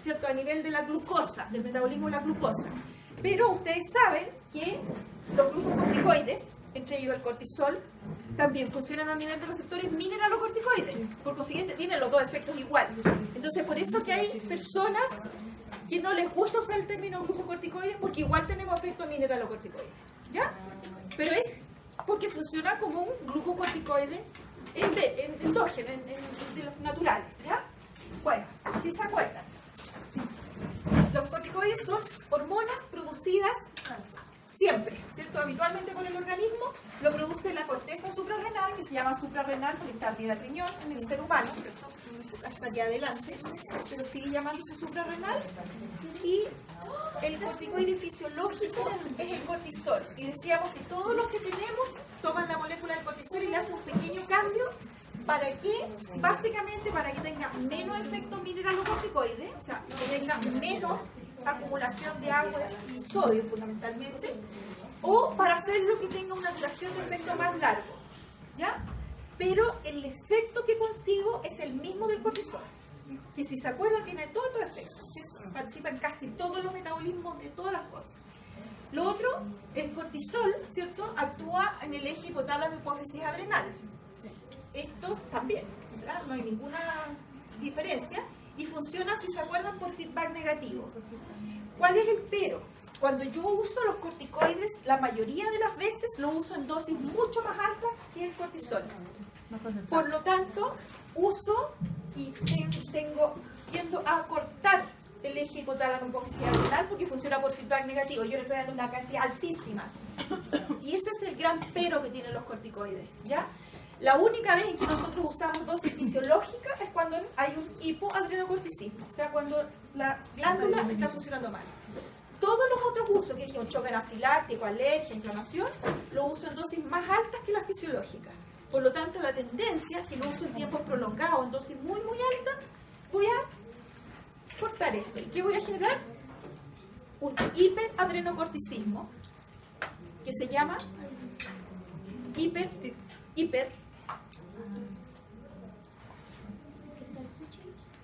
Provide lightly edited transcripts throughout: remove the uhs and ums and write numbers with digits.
¿cierto? A nivel de la glucosa, del metabolismo de la glucosa. Pero ustedes saben que los glucocorticoides, entre ellos el cortisol, también funcionan a nivel de receptores mineralocorticoides. Por consiguiente, tienen los dos efectos igual. Entonces, por eso que hay personas que no les gusta usar el término glucocorticoides, porque igual tenemos efectos mineralocorticoides, ¿ya? Pero es porque funciona como un glucocorticoide endógeno, de los naturales, ¿ya? Bueno, si se acuerdan, los corticoides son hormonas producidas siempre, ¿cierto? Habitualmente por el organismo, lo produce la corteza suprarrenal, que se llama suprarrenal porque está arriba del riñón en el ser humano, ¿cierto? Hasta allá adelante, pero sigue llamándose suprarrenal. Y el corticoide fisiológico es el cortisol. Y decíamos que todos los que tenemos toman la molécula del cortisol y le hacen un pequeño cambio. ¿Para qué? Básicamente para que tenga menos efecto mineralocorticoide, o sea, que tenga menos acumulación de agua y sodio fundamentalmente, o para hacerlo que tenga una duración de efecto más largo, ¿ya? Pero el efecto que consigo es el mismo del cortisol, que si se acuerdan tiene todo estos efectos, ¿cierto? Participa en casi todos los metabolismos de todas las cosas. Lo otro, el cortisol, ¿cierto? Actúa en el eje hipotálamo-hipófisis adrenal. Esto también, ¿verdad? No hay ninguna diferencia y funciona, si se acuerdan, por feedback negativo. ¿Cuál es el pero? Cuando yo uso los corticoides, la mayoría de las veces lo uso en dosis mucho más altas que el cortisol. Por lo tanto, uso y tiendo a cortar el eje hipotálamo-hipófisis adrenal porque funciona por feedback negativo. Yo le estoy dando una cantidad altísima. Y ese es el gran pero que tienen los corticoides, ¿ya? La única vez en que nosotros usamos dosis fisiológicas es cuando hay un hipoadrenocorticismo, o sea, cuando la glándula está funcionando mal. Todos los otros usos que dijimos, choque anafiláctico, alergia, inflamación, lo uso en dosis más altas que las fisiológicas. Por lo tanto, la tendencia, si lo uso en tiempos prolongados, en dosis muy, muy altas, voy a cortar esto. ¿Y qué voy a generar? Un hiperadrenocorticismo, que se llama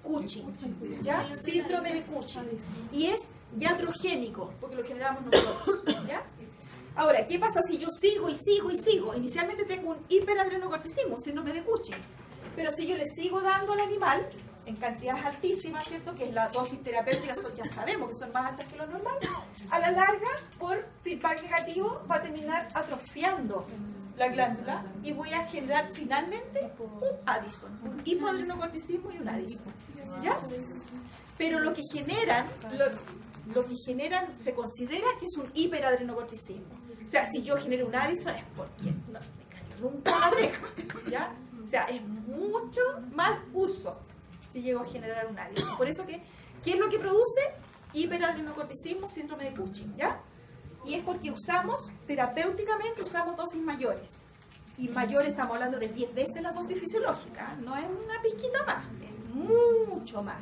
Cushing, ¿ya? Síndrome de Cushing. Y es iatrogénico, porque lo generamos nosotros, ¿ya? Ahora, ¿qué pasa si yo sigo y sigo y sigo? Inicialmente tengo un hiperadrenocorticismo, un síndrome de Cushing. Pero si yo le sigo dando al animal, en cantidades altísimas, ¿cierto? Que es la dosis terapéutica, ya sabemos que son más altas que lo normal, a la larga, por feedback negativo, va a terminar atrofiando la glándula y voy a generar finalmente un Addison, un hipoadrenocorticismo y un Addison, ¿ya? Pero lo que generan se considera que es un hiperadrenocorticismo. O sea, si yo genero un Addison es porque no me cayó nunca la oreja, ¿ya? O sea, es mucho mal uso si llego a generar un Addison. Por eso que, ¿qué es lo que produce? Hiperadrenocorticismo, síndrome de Cushing, ¿ya? Y es porque terapéuticamente usamos dosis mayores. Y mayores estamos hablando de 10 veces la dosis fisiológica, no es una pizquita más, es mucho más,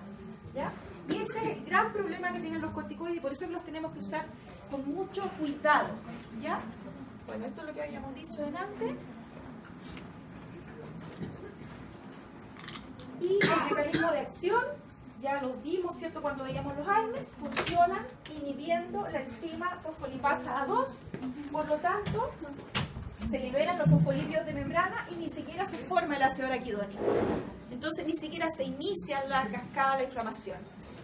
¿ya? Y ese es el gran problema que tienen los corticoides y por eso que los tenemos que usar con mucho cuidado, ¿ya? Bueno, esto es lo que habíamos dicho delante. Y el mecanismo de acción, ya lo vimos, ¿cierto? Cuando veíamos los AINES, funcionan inhibiendo la enzima fosfolipasa A2, por lo tanto, se liberan los fosfolípidos de membrana y ni siquiera se forma el ácido araquidónico. Entonces, ni siquiera se inicia la cascada de la inflamación.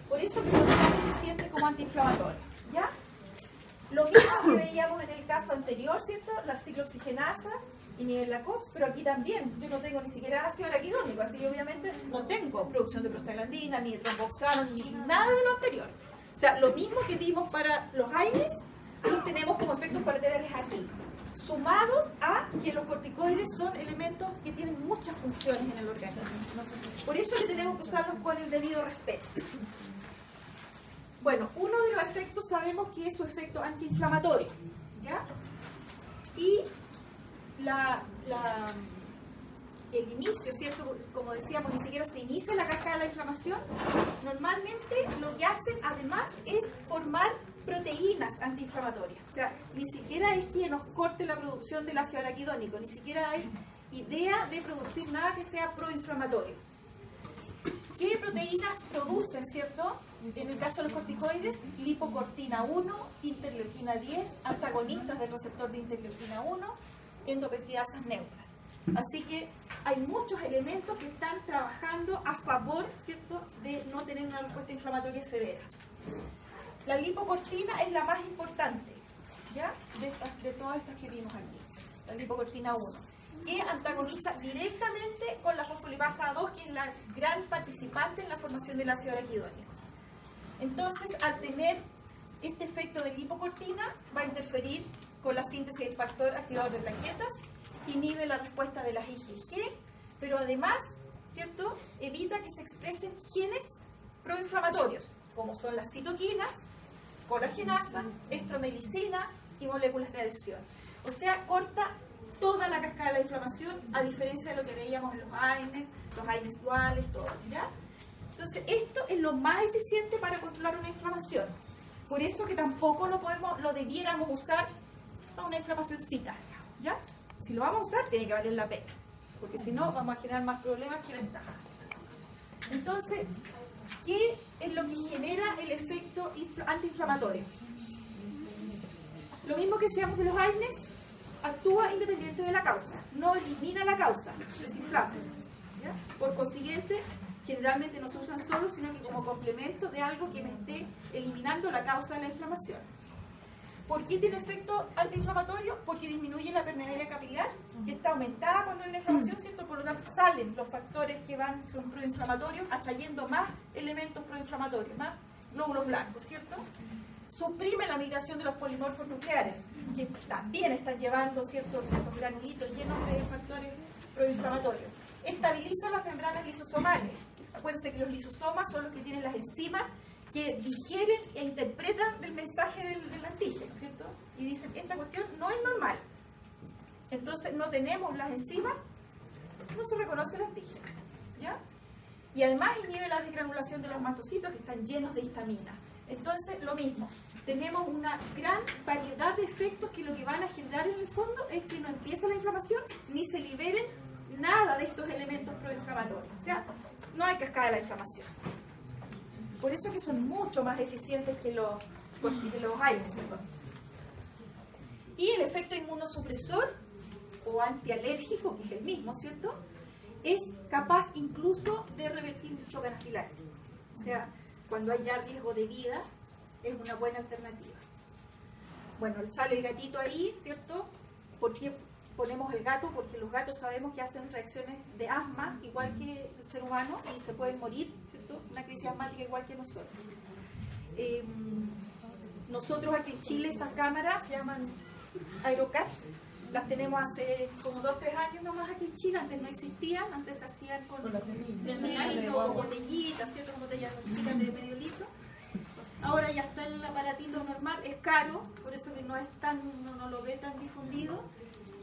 Por eso que son tan eficientes como antiinflamatorios, ¿ya? Lo mismo que veíamos en el caso anterior, ¿cierto? La ciclooxigenasa inhiben la COX, pero aquí también yo no tengo ni siquiera ácido araquidónico, así que obviamente no tengo producción de prostaglandina, ni de tromboxano, ni nada de lo anterior. O sea, lo mismo que vimos para los AINES, los tenemos como efectos colaterales aquí, sumados a que los corticoides son elementos que tienen muchas funciones en el organismo. Por eso que tenemos que usarlos con el debido respeto. Bueno, uno de los efectos sabemos que es su efecto antiinflamatorio, ¿ya? Y el inicio, ¿cierto? Como decíamos, ni siquiera se inicia la cascada de la inflamación. Normalmente lo que hacen además es formar proteínas antiinflamatorias. O sea, ni siquiera es que nos corte la producción del ácido araquidónico, ni siquiera hay idea de producir nada que sea proinflamatorio. ¿Qué proteínas producen, cierto? En el caso de los corticoides, lipocortina 1, interleuquina 10, antagonistas del receptor de interleuquina 1, endopeptidasas neutras. Así que hay muchos elementos que están trabajando a favor, ¿cierto?, de no tener una respuesta inflamatoria severa. La lipocortina es la más importante, ¿ya?, de todas estas que vimos aquí. La lipocortina 1, que antagoniza directamente con la fosfolipasa 2, que es la gran participante en la formación del ácido araquidónico. Entonces, al tener este efecto de lipocortina, va a interferir con la síntesis del factor activador de plaquetas, inhibe la respuesta de las IgG, pero además, ¿cierto?, evita que se expresen genes proinflamatorios, como son las citoquinas, colagenasa, estromelicina y moléculas de adhesión. O sea, corta toda la cascada de la inflamación, a diferencia de lo que veíamos en los AINES duales, todo, ¿ya? Entonces, esto es lo más eficiente para controlar una inflamación. Por eso que tampoco lo debiéramos usar para una inflamacióncita, ¿ya? Si lo vamos a usar, tiene que valer la pena, porque si no, vamos a generar más problemas que ventajas. Entonces, ¿qué es lo que genera el efecto antiinflamatorio? Lo mismo que decíamos de los AINES, actúa independiente de la causa, no elimina la causa, desinflama, ¿ya? Por consiguiente, generalmente no se usan solo, sino que como complemento de algo que me esté eliminando la causa de la inflamación. ¿Por qué tiene efecto antiinflamatorio? Porque disminuye la permeabilidad capilar, que está aumentada cuando hay una inflamación, ¿cierto? Por lo tanto, salen los factores que son proinflamatorios, atrayendo más elementos proinflamatorios, más glóbulos blancos, ¿cierto? Suprime la migración de los polimorfos nucleares, que también están llevando, ¿cierto?, estos granulitos llenos de factores proinflamatorios. Estabiliza las membranas lisosomales. Acuérdense que los lisosomas son los que tienen las enzimas que digieren e interpretan el mensaje del antígeno, ¿cierto? Y dicen, esta cuestión no es normal. Entonces no tenemos las enzimas, no se reconoce el antígeno, ¿ya? Y además inhibe la desgranulación de los mastocitos, que están llenos de histamina. Entonces, lo mismo, tenemos una gran variedad de efectos que lo que van a generar en el fondo es que no empiece la inflamación ni se liberen nada de estos elementos proinflamatorios. O sea, no hay cascada de la inflamación. Por eso que son mucho más eficientes que los AINES. Y el efecto inmunosupresor o antialérgico, que es el mismo, ¿cierto?, es capaz incluso de revertir el shock anafiláctico. O sea, cuando hay ya riesgo de vida, es una buena alternativa. Bueno, sale el gatito ahí, ¿cierto? ¿Por qué ponemos el gato? Porque los gatos sabemos que hacen reacciones de asma, igual que el ser humano, y se pueden morir, ¿cierto? Una crisis asmática igual que nosotros. Nosotros aquí en Chile, esas cámaras se llaman Aerocat. Las tenemos hace como 2 o 3 años nomás aquí en Chile, antes no existían, antes se hacían con o botellitas, ¿cierto? Con botellas chicas de medio litro. Ahora ya está el aparatito normal, es caro, por eso que no lo ve tan difundido.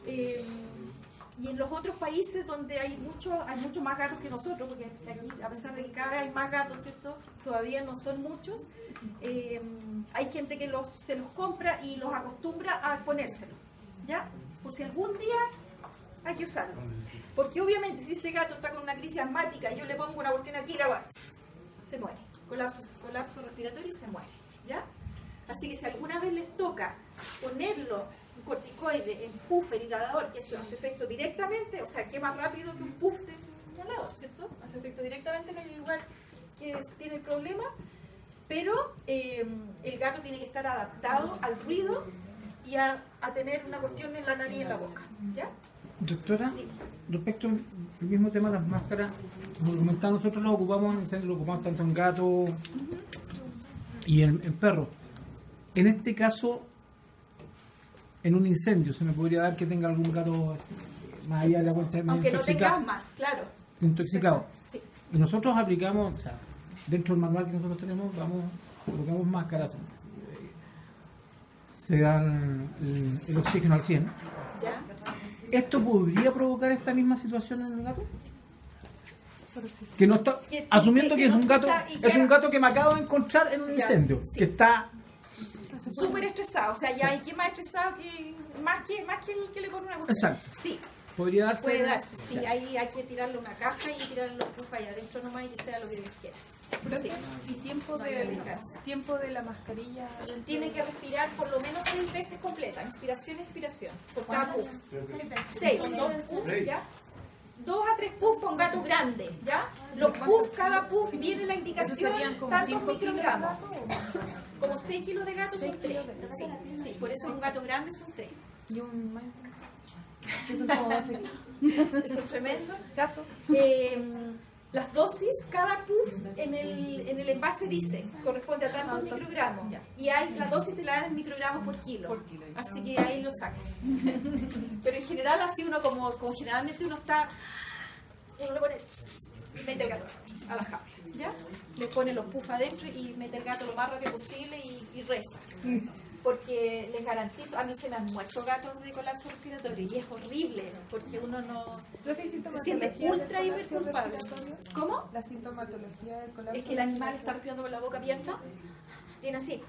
Y en los otros países donde hay muchos más gatos que nosotros, porque aquí, a pesar de que cada vez hay más gatos, ¿cierto?, todavía no son muchos. Hay gente que se los compra y los acostumbra a ponérselos, ¿ya? Por si algún día hay que usarlo. Porque obviamente si ese gato está con una crisis asmática y yo le pongo una cuestión aquí, se muere. Colapso respiratorio y se muere, ¿ya? Así que si alguna vez les toca ponerlo un corticoide en puffer inhalador, que eso hace efecto directamente, o sea, que más rápido que un puff de inhalador, ¿cierto? Hace efecto directamente en el lugar que tiene el problema, pero el gato tiene que estar adaptado al ruido y a tener una cuestión en la nariz y en la boca, ¿ya? Doctora, respecto al mismo tema de las máscaras, como comentaba, nosotros lo ocupamos tanto en gatos y en perros. En este caso, en un incendio, ¿se me podría dar que tenga algún gato más allá de la cuenta? Aunque no tenga asma, claro. Intoxicado. Sí. Y nosotros aplicamos, o sea, dentro del manual que nosotros tenemos, colocamos máscaras, se dan el oxígeno al 100. ¿Ya? ¿Esto podría provocar esta misma situación en el gato? Que no está, asumiendo que es un gato que me acabo de encontrar en un incendio, sí, que está súper estresado, o sea, ya hay quien más estresado que más que el que le pone una cuestión. Exacto. Sí. Podría darse. Puede darse, sí, ahí hay que tirarle una caja y tirarle los puffs ahí adentro nomás y que sea lo que Dios quiera. Sí. ¿Y tiempo de la mascarilla? Tiene que respirar por lo menos 6 veces completa, inspiración, expiración, por cada puff. 6, 2 puffs, ¿ya? 2 a 3 puffs para un gato grande, ¿ya? Los puffs, cada puff viene la indicación, tantos microgramos. Como 6 kilos de gato son 3. Sí, por eso un gato grande son 3. Y un más. Eso es tremendo. Gato. Las dosis, cada puff en el envase dice, corresponde a tantos microgramos. Y hay, la dosis te la dan en microgramos por kilo. Así que ahí lo sacan. Pero en general, así uno, como generalmente uno le pone y mete el gato a la jaula. ¿Ya? Le pone los puffs adentro y mete el gato lo más rápido posible y reza. Porque les garantizo, a mí se me han muerto gatos de colapso respiratorio y es horrible porque uno no se siente ultra hiper culpable. ¿Cómo? La sintomatología del colapso. Es que el animal está respirando con la boca abierta, viene así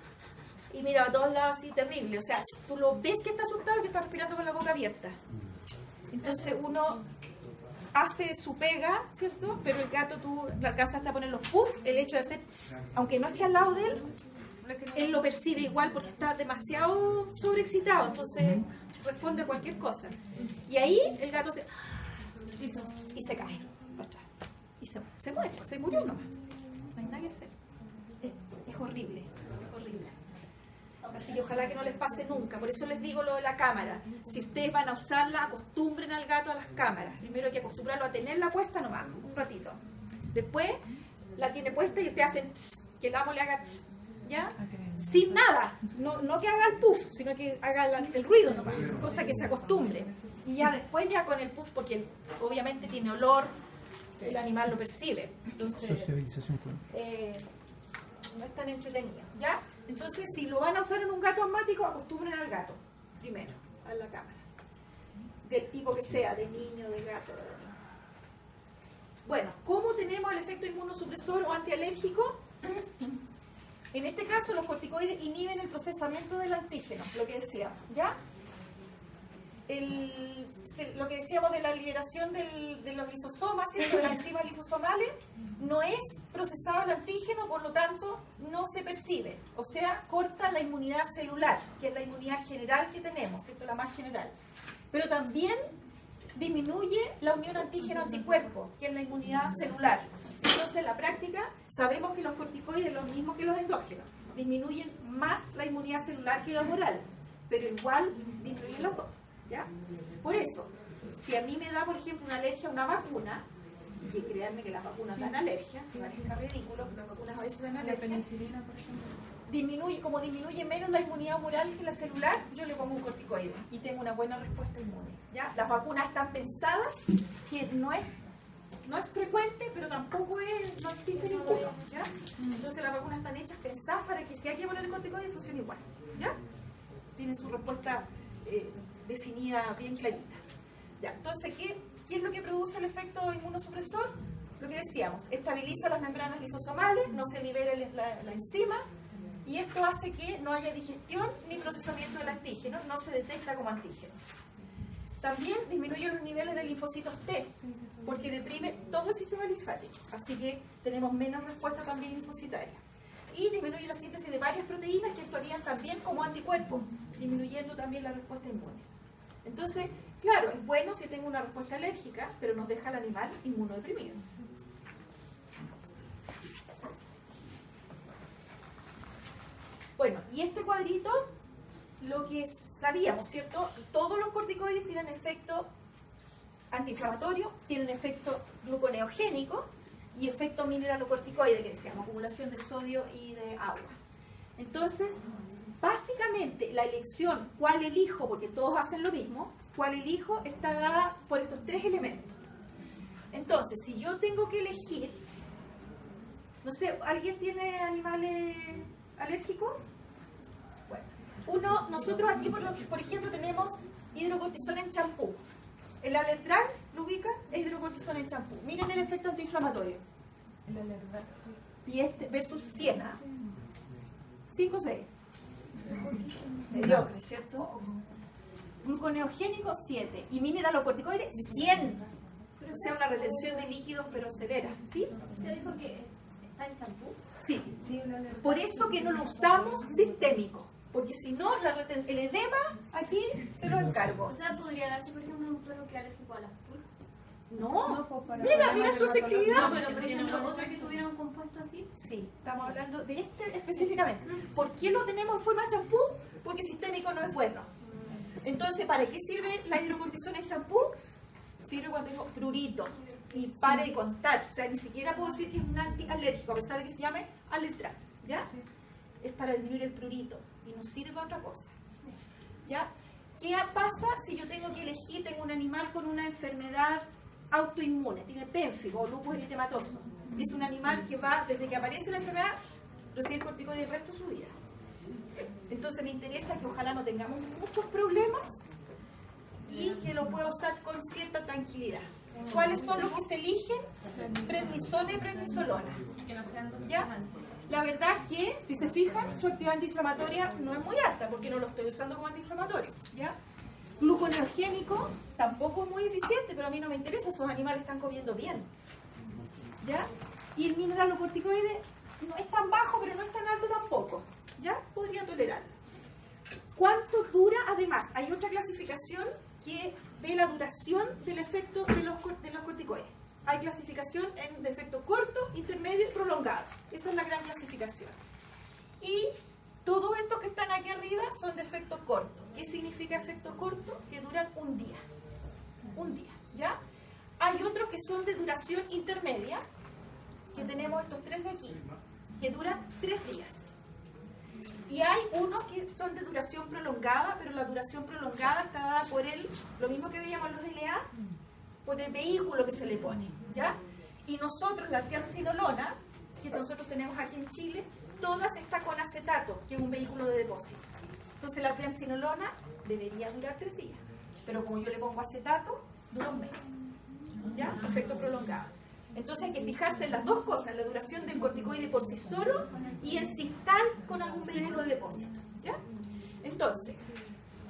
y mira a todos lados así terrible. O sea, tú lo ves que está asustado y que está respirando con la boca abierta. Entonces uno hace su pega, ¿cierto? Pero el gato tú le alcanzas hasta poner los puffs, el hecho de hacer, aunque no esté al lado de él lo percibe igual porque está demasiado sobreexcitado, entonces responde a cualquier cosa. Y ahí el gato y se cae para atrás. Y se muere, se murió nomás. No hay nada que hacer. Es horrible, es horrible. Así que ojalá que no les pase nunca. Por eso les digo lo de la cámara. Si ustedes van a usarla, acostumbren al gato a las cámaras. Primero hay que acostumbrarlo a tenerla puesta nomás, un ratito. Después la tiene puesta y ustedes hacen que el amo le haga ¿ya? Sin nada, no que haga el puff, sino que haga el ruido nomás, cosa que se acostumbre. Y ya después ya con el puff, porque obviamente tiene olor, el animal lo percibe. Entonces, no es tan entretenido, ¿ya? Entonces, si lo van a usar en un gato asmático, acostumbren al gato, primero, a la cámara. Del tipo que sea, de niño, de gato. Bueno, ¿cómo tenemos el efecto inmunosupresor o antialérgico? En este caso, los corticoides inhiben el procesamiento del antígeno, lo que decíamos, ¿ya? Lo que decíamos de la liberación de los lisosomas, ¿cierto? De las enzimas lisosomales, no es procesado el antígeno, por lo tanto, no se percibe. O sea, corta la inmunidad celular, que es la inmunidad general que tenemos, ¿cierto? La más general. Pero también disminuye la unión antígeno-anticuerpo, que es la inmunidad celular. Entonces, en la práctica, sabemos que los corticoides, lo mismo que los endógenos, disminuyen más la inmunidad celular que la humoral, pero igual disminuyen los dos, ¿ya? Por eso, si a mí me da, por ejemplo, una alergia a una vacuna, y que créanme que las vacunas dan alergia, que parezca ridículo, pero las vacunas a veces dan alergia, la penicilina, por ejemplo. Como disminuye menos la inmunidad humoral que la celular, yo le pongo un corticoide y tengo una buena respuesta inmune, ¿ya? Las vacunas están pensadas, que no es frecuente, pero tampoco no existe ninguno, ¿ya? Entonces las vacunas están hechas, pensadas para que si hay que poner el corticoide funcione igual, ¿ya? Tienen su respuesta definida bien clarita. ¿Ya? Entonces, ¿qué es lo que produce el efecto inmunosupresor? Lo que decíamos, estabiliza las membranas lisosomales, no se libera la enzima, y esto hace que no haya digestión ni procesamiento del antígeno, no se detecta como antígeno. También disminuye los niveles de linfocitos T, porque deprime todo el sistema linfático, así que tenemos menos respuesta también linfocitaria. Y disminuye la síntesis de varias proteínas que actuarían también como anticuerpos, disminuyendo también la respuesta inmune. Entonces, claro, es bueno si tengo una respuesta alérgica, pero nos deja al animal inmunodeprimido. Bueno, y este cuadrito, lo que sabíamos, ¿cierto? Todos los corticoides tienen efecto antiinflamatorio, tienen efecto gluconeogénico y efecto mineralocorticoide, que decíamos, acumulación de sodio y de agua. Entonces, básicamente, la elección, cuál elijo, porque todos hacen lo mismo, cuál elijo está dada por estos 3 elementos. Entonces, si yo tengo que elegir, no sé, ¿alguien tiene animales alérgicos? Bueno, nosotros aquí, por ejemplo, tenemos hidrocortisona en champú. El Alertral, ¿lo ubican? Es hidrocortisona en champú. Miren el efecto antiinflamatorio. El Alertral. Y este versus Siena. 5 o 6. Mediocre, ¿cierto? Gluconeogénico, 7. Y mineralocorticoide, 100. O sea, una retención de líquidos, pero severa. ¿Sí? Se dijo que ¿Está el champú? Sí. Por eso que no lo usamos sistémico. Porque si no, el edema aquí se lo encargo. O sea, podría darse, por ejemplo, un perro que es alérgico a las pulgas. No, mira su efectividad. No, pero por ejemplo, otra que tuviera un compuesto así. Sí, estamos hablando de este específicamente. ¿Por qué lo tenemos en forma de champú? Porque sistémico no es bueno. Entonces, ¿para qué sirve la hidrocortisona en champú? Sirve cuando tengo prurito y pare de contar. O sea, ni siquiera puedo decir que es un antialérgico, a pesar de que se llame Alertran, ¿ya? Es para disminuir el prurito y no sirve para otra cosa, ¿ya? ¿Qué pasa si yo tengo que elegir, tengo un animal con una enfermedad autoinmune, tiene pénfigo o lupus eritematoso? Es un animal que va, desde que aparece la enfermedad, recibe corticoide el resto de su vida. Entonces me interesa que ojalá no tengamos muchos problemas y que lo pueda usar con cierta tranquilidad. ¿Cuáles son los que se eligen? Prednisona y prednisolona. ¿Ya? La verdad es que, si se fijan, su actividad antiinflamatoria no es muy alta, porque no lo estoy usando como antiinflamatorio, ¿ya? Gluconeogénico tampoco es muy eficiente, pero a mí no me interesa, esos animales están comiendo bien, ¿ya? Y el mineralocorticoide no es tan bajo, pero no es tan alto tampoco, ¿ya? Podría tolerarlo. ¿Cuánto dura? Además, hay otra clasificación que ve la duración del efecto de los corticoides. Hay clasificación en de efecto corto, intermedio y prolongado. Esa es la gran clasificación. Y todos estos que están aquí arriba son de efecto corto. ¿Qué significa efecto corto? Que duran un día. Un día, ¿ya? Hay otros que son de duración intermedia, que tenemos estos tres de aquí, que duran 3 días. Y hay unos que son de duración prolongada, pero la duración prolongada está dada por lo mismo que veíamos los de LA, por el vehículo que se le pone, ¿ya? Y nosotros, la triamcinolona, que nosotros tenemos aquí en Chile, todas están con acetato, que es un vehículo de depósito. Entonces la triamcinolona debería durar 3 días, pero como yo le pongo acetato, dura un mes, ¿ya? Efecto prolongado. Entonces hay que fijarse en las dos cosas, la duración del corticoide por sí solo y en si están con algún vehículo de depósito, ¿ya? Entonces,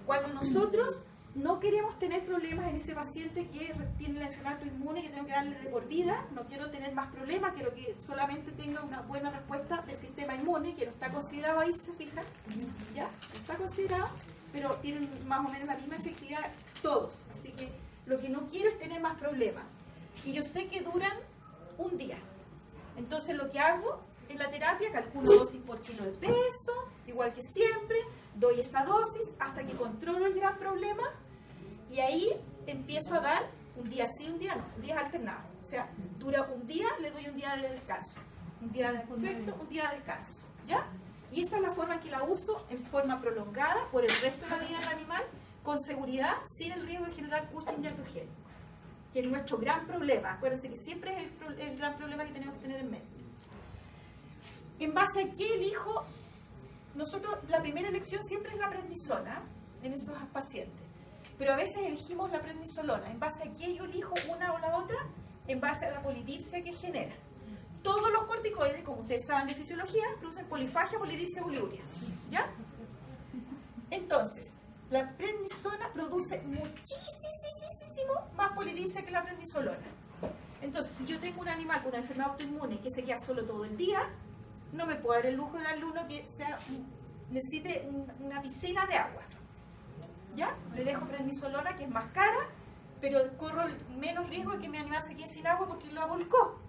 cuando nosotros no queremos tener problemas en ese paciente que tiene la enfermedad autoinmune, que tengo que darle de por vida, no quiero tener más problemas, quiero que solamente tenga una buena respuesta del sistema inmune, que no está considerado ahí, si se fijan, ¿ya? No está considerado, pero tienen más o menos la misma efectividad todos, así que lo que no quiero es tener más problemas. Y yo sé que duran un día, entonces lo que hago en la terapia, calculo dosis por kilo de peso, igual que siempre, doy esa dosis hasta que controlo el gran problema. Y ahí empiezo a dar un día sí, un día no, un día alternado. O sea, dura un día, le doy un día de descanso. Un día de efecto, un día de descanso. ¿Ya? Y esa es la forma en que la uso, en forma prolongada, por el resto de la vida del animal, con seguridad, sin el riesgo de generar Cushing iatrogénico, que es nuestro gran problema. Acuérdense que siempre es el gran problema que tenemos que tener en mente. ¿En base a qué elijo? Nosotros, la primera elección siempre es la prednisona en esos pacientes. Pero a veces elegimos la prednisolona. ¿En base a qué yo elijo una o la otra? En base a la polidipsia que genera. Todos los corticoides, como ustedes saben de fisiología, producen polifagia, polidipsia, poliuria. ¿Ya? Entonces, la prednisona produce muchísimo más polidipsia que la prednisolona. Entonces, si yo tengo un animal con una enfermedad autoinmune que se queda solo todo el día, no me puedo dar el lujo de darle uno que necesite una piscina de agua. ¿Ya? Le dejo prednisolona, que es más cara, pero corro menos riesgo de que mi animal se quede sin agua porque lo volcó.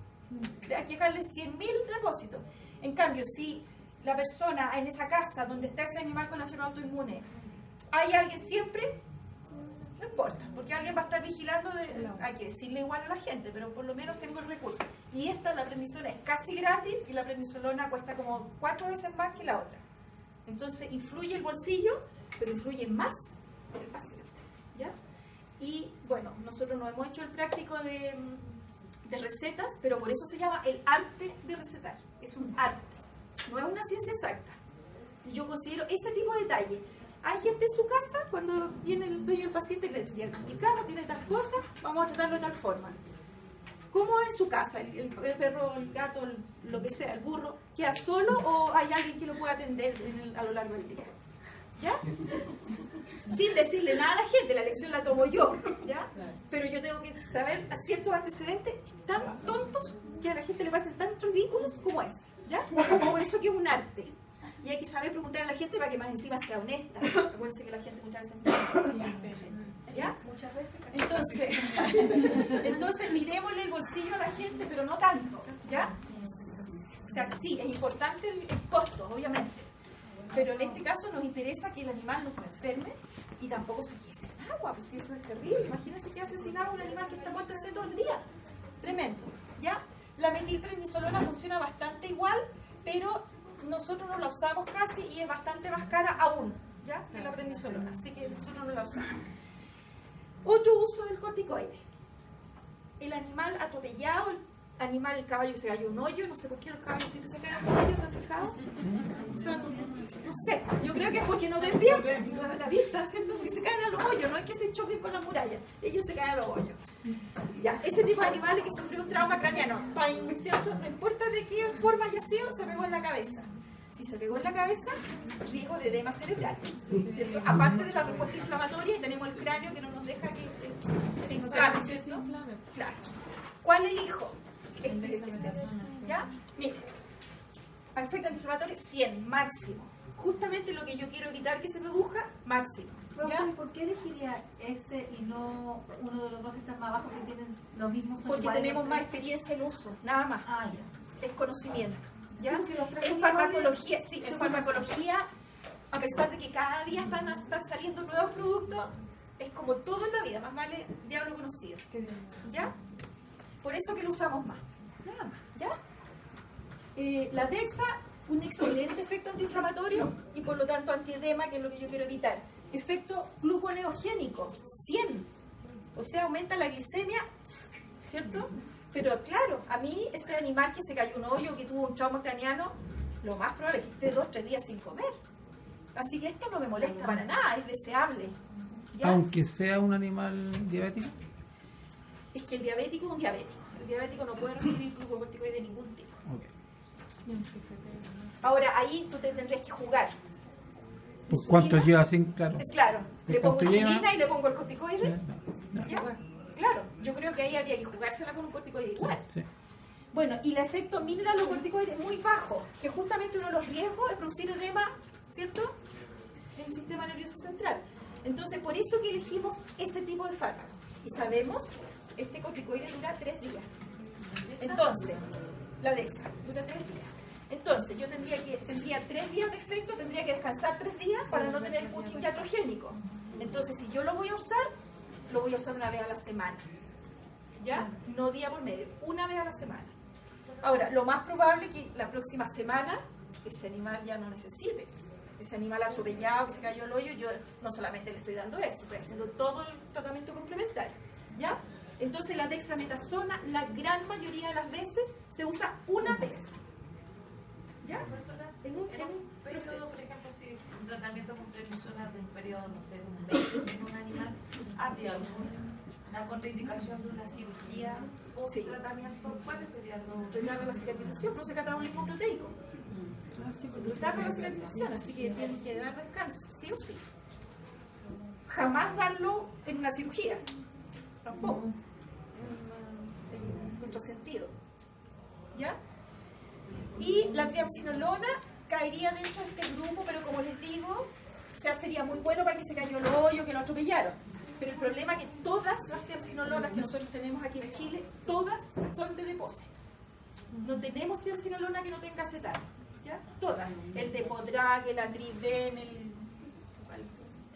Hay que darle 100.000 depósitos. En cambio, si la persona en esa casa donde está ese animal con la enfermedad autoinmune, hay alguien siempre, no importa, porque alguien va a estar vigilando, hay que decirle igual a la gente, pero por lo menos tengo el recurso. Y esta, la prednisona, es casi gratis y la prednisolona cuesta como 4 veces más que la otra. Entonces influye el bolsillo, pero influye más el paciente, ¿ya? Y bueno, nosotros no hemos hecho el práctico de recetas, pero por eso se llama el arte de recetar. Es un arte, no es una ciencia exacta. Y yo considero ese tipo de detalle. Hay gente en su casa, cuando viene el paciente, le diagnosticamos, tiene tal cosa, vamos a tratarlo de tal forma. ¿Cómo es en su casa? El perro, el gato, lo que sea, el burro, ¿queda solo o hay alguien que lo pueda atender a lo largo del día? ¿ya? Sin decirle nada a la gente, la elección la tomo yo, ¿ya? Pero yo tengo que saber a ciertos antecedentes tan tontos que a la gente le parecen tan ridículos como es, ¿ya? Por eso que es un arte. Y hay que saber preguntar a la gente para que más encima sea honesta. Acuérdense que la gente muchas veces ¿ya? Muchas veces. Entonces miremosle el bolsillo a la gente, pero no tanto, ¿ya? O sea, sí, es importante el costo, obviamente. Pero en este caso nos interesa que el animal no se enferme y tampoco se quede sin agua, pues si eso es terrible. Imagínense que hace sin agua un animal que está muerto hace todo el día. Tremendo, ¿ya? La metilprednisolona funciona bastante igual, pero nosotros no la usamos casi y es bastante más cara aún, ¿ya? Que la prednisolona, así que nosotros no la usamos. Otro uso del corticoide. El animal atropellado, el caballo que se cayó un hoyo, no sé por qué los caballos siempre se caen en los hoyos, ¿se han fijado? No sé, yo creo que es porque no ven bien la vista, ¿cierto? Que se caen a los hoyos, no es que se choquen con la muralla, ellos se caen a los hoyos. Ya, ese tipo de animales que sufrió un trauma craneano, ¿cierto? No importa de qué forma haya sido, se pegó en la cabeza. Si se pegó en la cabeza, riesgo de edema cerebral, ¿cierto? Aparte de la respuesta inflamatoria, y tenemos el cráneo que no nos deja que se inflame, ¿cierto? Claro. ¿Cuál elijo? ¿Ya? Mira, efecto antiinflamatorio 100 máximo. Justamente lo que yo quiero evitar que se produzca, máximo. ¿Ya? ¿Por qué elegiría ese y no uno de los dos que están más abajo que tienen los mismos? Porque tenemos más experiencia en uso, nada más. Ah, ya. Es conocimiento. ¿Ya? Sí, En farmacología, sí, en farmacología, a pesar de que cada día están saliendo nuevos productos, es como todo en la vida, más vale diablo conocido. ¿Ya? Por eso que lo usamos más. Nada más, ¿ya? La Dexa, un excelente efecto antiinflamatorio y por lo tanto antiedema, que es lo que yo quiero evitar. Efecto gluconeogénico, 100. O sea, aumenta la glicemia, ¿cierto? Pero claro, a mí ese animal que se cayó un hoyo, que tuvo un trauma craneano, lo más probable es que esté 2 o 3 días sin comer. Así que esto no me molesta para nada, es deseable. ¿Ya? Aunque sea un animal diabético. Es que el diabético es un diabético. El diabético no puede recibir glucocorticoide de ningún tipo. Okay. Ahora, ahí tú te tendrías que jugar. ¿Por cuánto lleva sin claro? Es claro, le pongo ¿Cuánto lleva? insulina y le pongo el corticoide. No. ¿Ya? Claro, yo creo que ahí habría que jugársela con un corticoide igual. Sí. Bueno, y el efecto mineralocorticoide es muy bajo, que justamente uno de los riesgos es producir edema, ¿cierto?, en el sistema nervioso central. Entonces, por eso que elegimos ese tipo de fármaco. Y sabemos, este corticoide dura 3 días. Entonces, la Dexa dura 3 días. Entonces, yo tendría 3 días de efecto, tendría que descansar 3 días para no tener pushing iatrogénico. Entonces, si yo lo voy a usar una vez a la semana. ¿Ya? No día por medio, una vez a la semana. Ahora, lo más probable es que la próxima semana ese animal ya no necesite. Ese animal atropellado que se cayó al hoyo, yo no solamente le estoy dando eso, estoy haciendo todo el tratamiento complementario. ¿Ya? Entonces la dexametasona, la gran mayoría de las veces, se usa una vez. ¿Ya? En un proceso. Por ejemplo, si un tratamiento con prednisona de un periodo, no sé, de un mes en un animal, ¿habría alguna contraindicación de una cirugía o Sí. tratamiento? ¿Cuáles serían los...? Retardo la cicatrización, produce catabolismo proteico. Retardo la cicatrización, así que tienen que dar descanso, sí o sí. Jamás darlo en una cirugía, tampoco. En contrasentido. ¿Ya? Y la triamcinolona caería dentro de este grupo, pero como les digo, o sea, sería muy bueno para que se cayó el hoyo, que lo atropellaron. Pero el problema es que todas las triamcinolonas que nosotros tenemos aquí en Chile, todas son de depósito. No tenemos triamcinolona que no tenga acetato, ¿ya? Todas. El Depodrag, el Atriven, el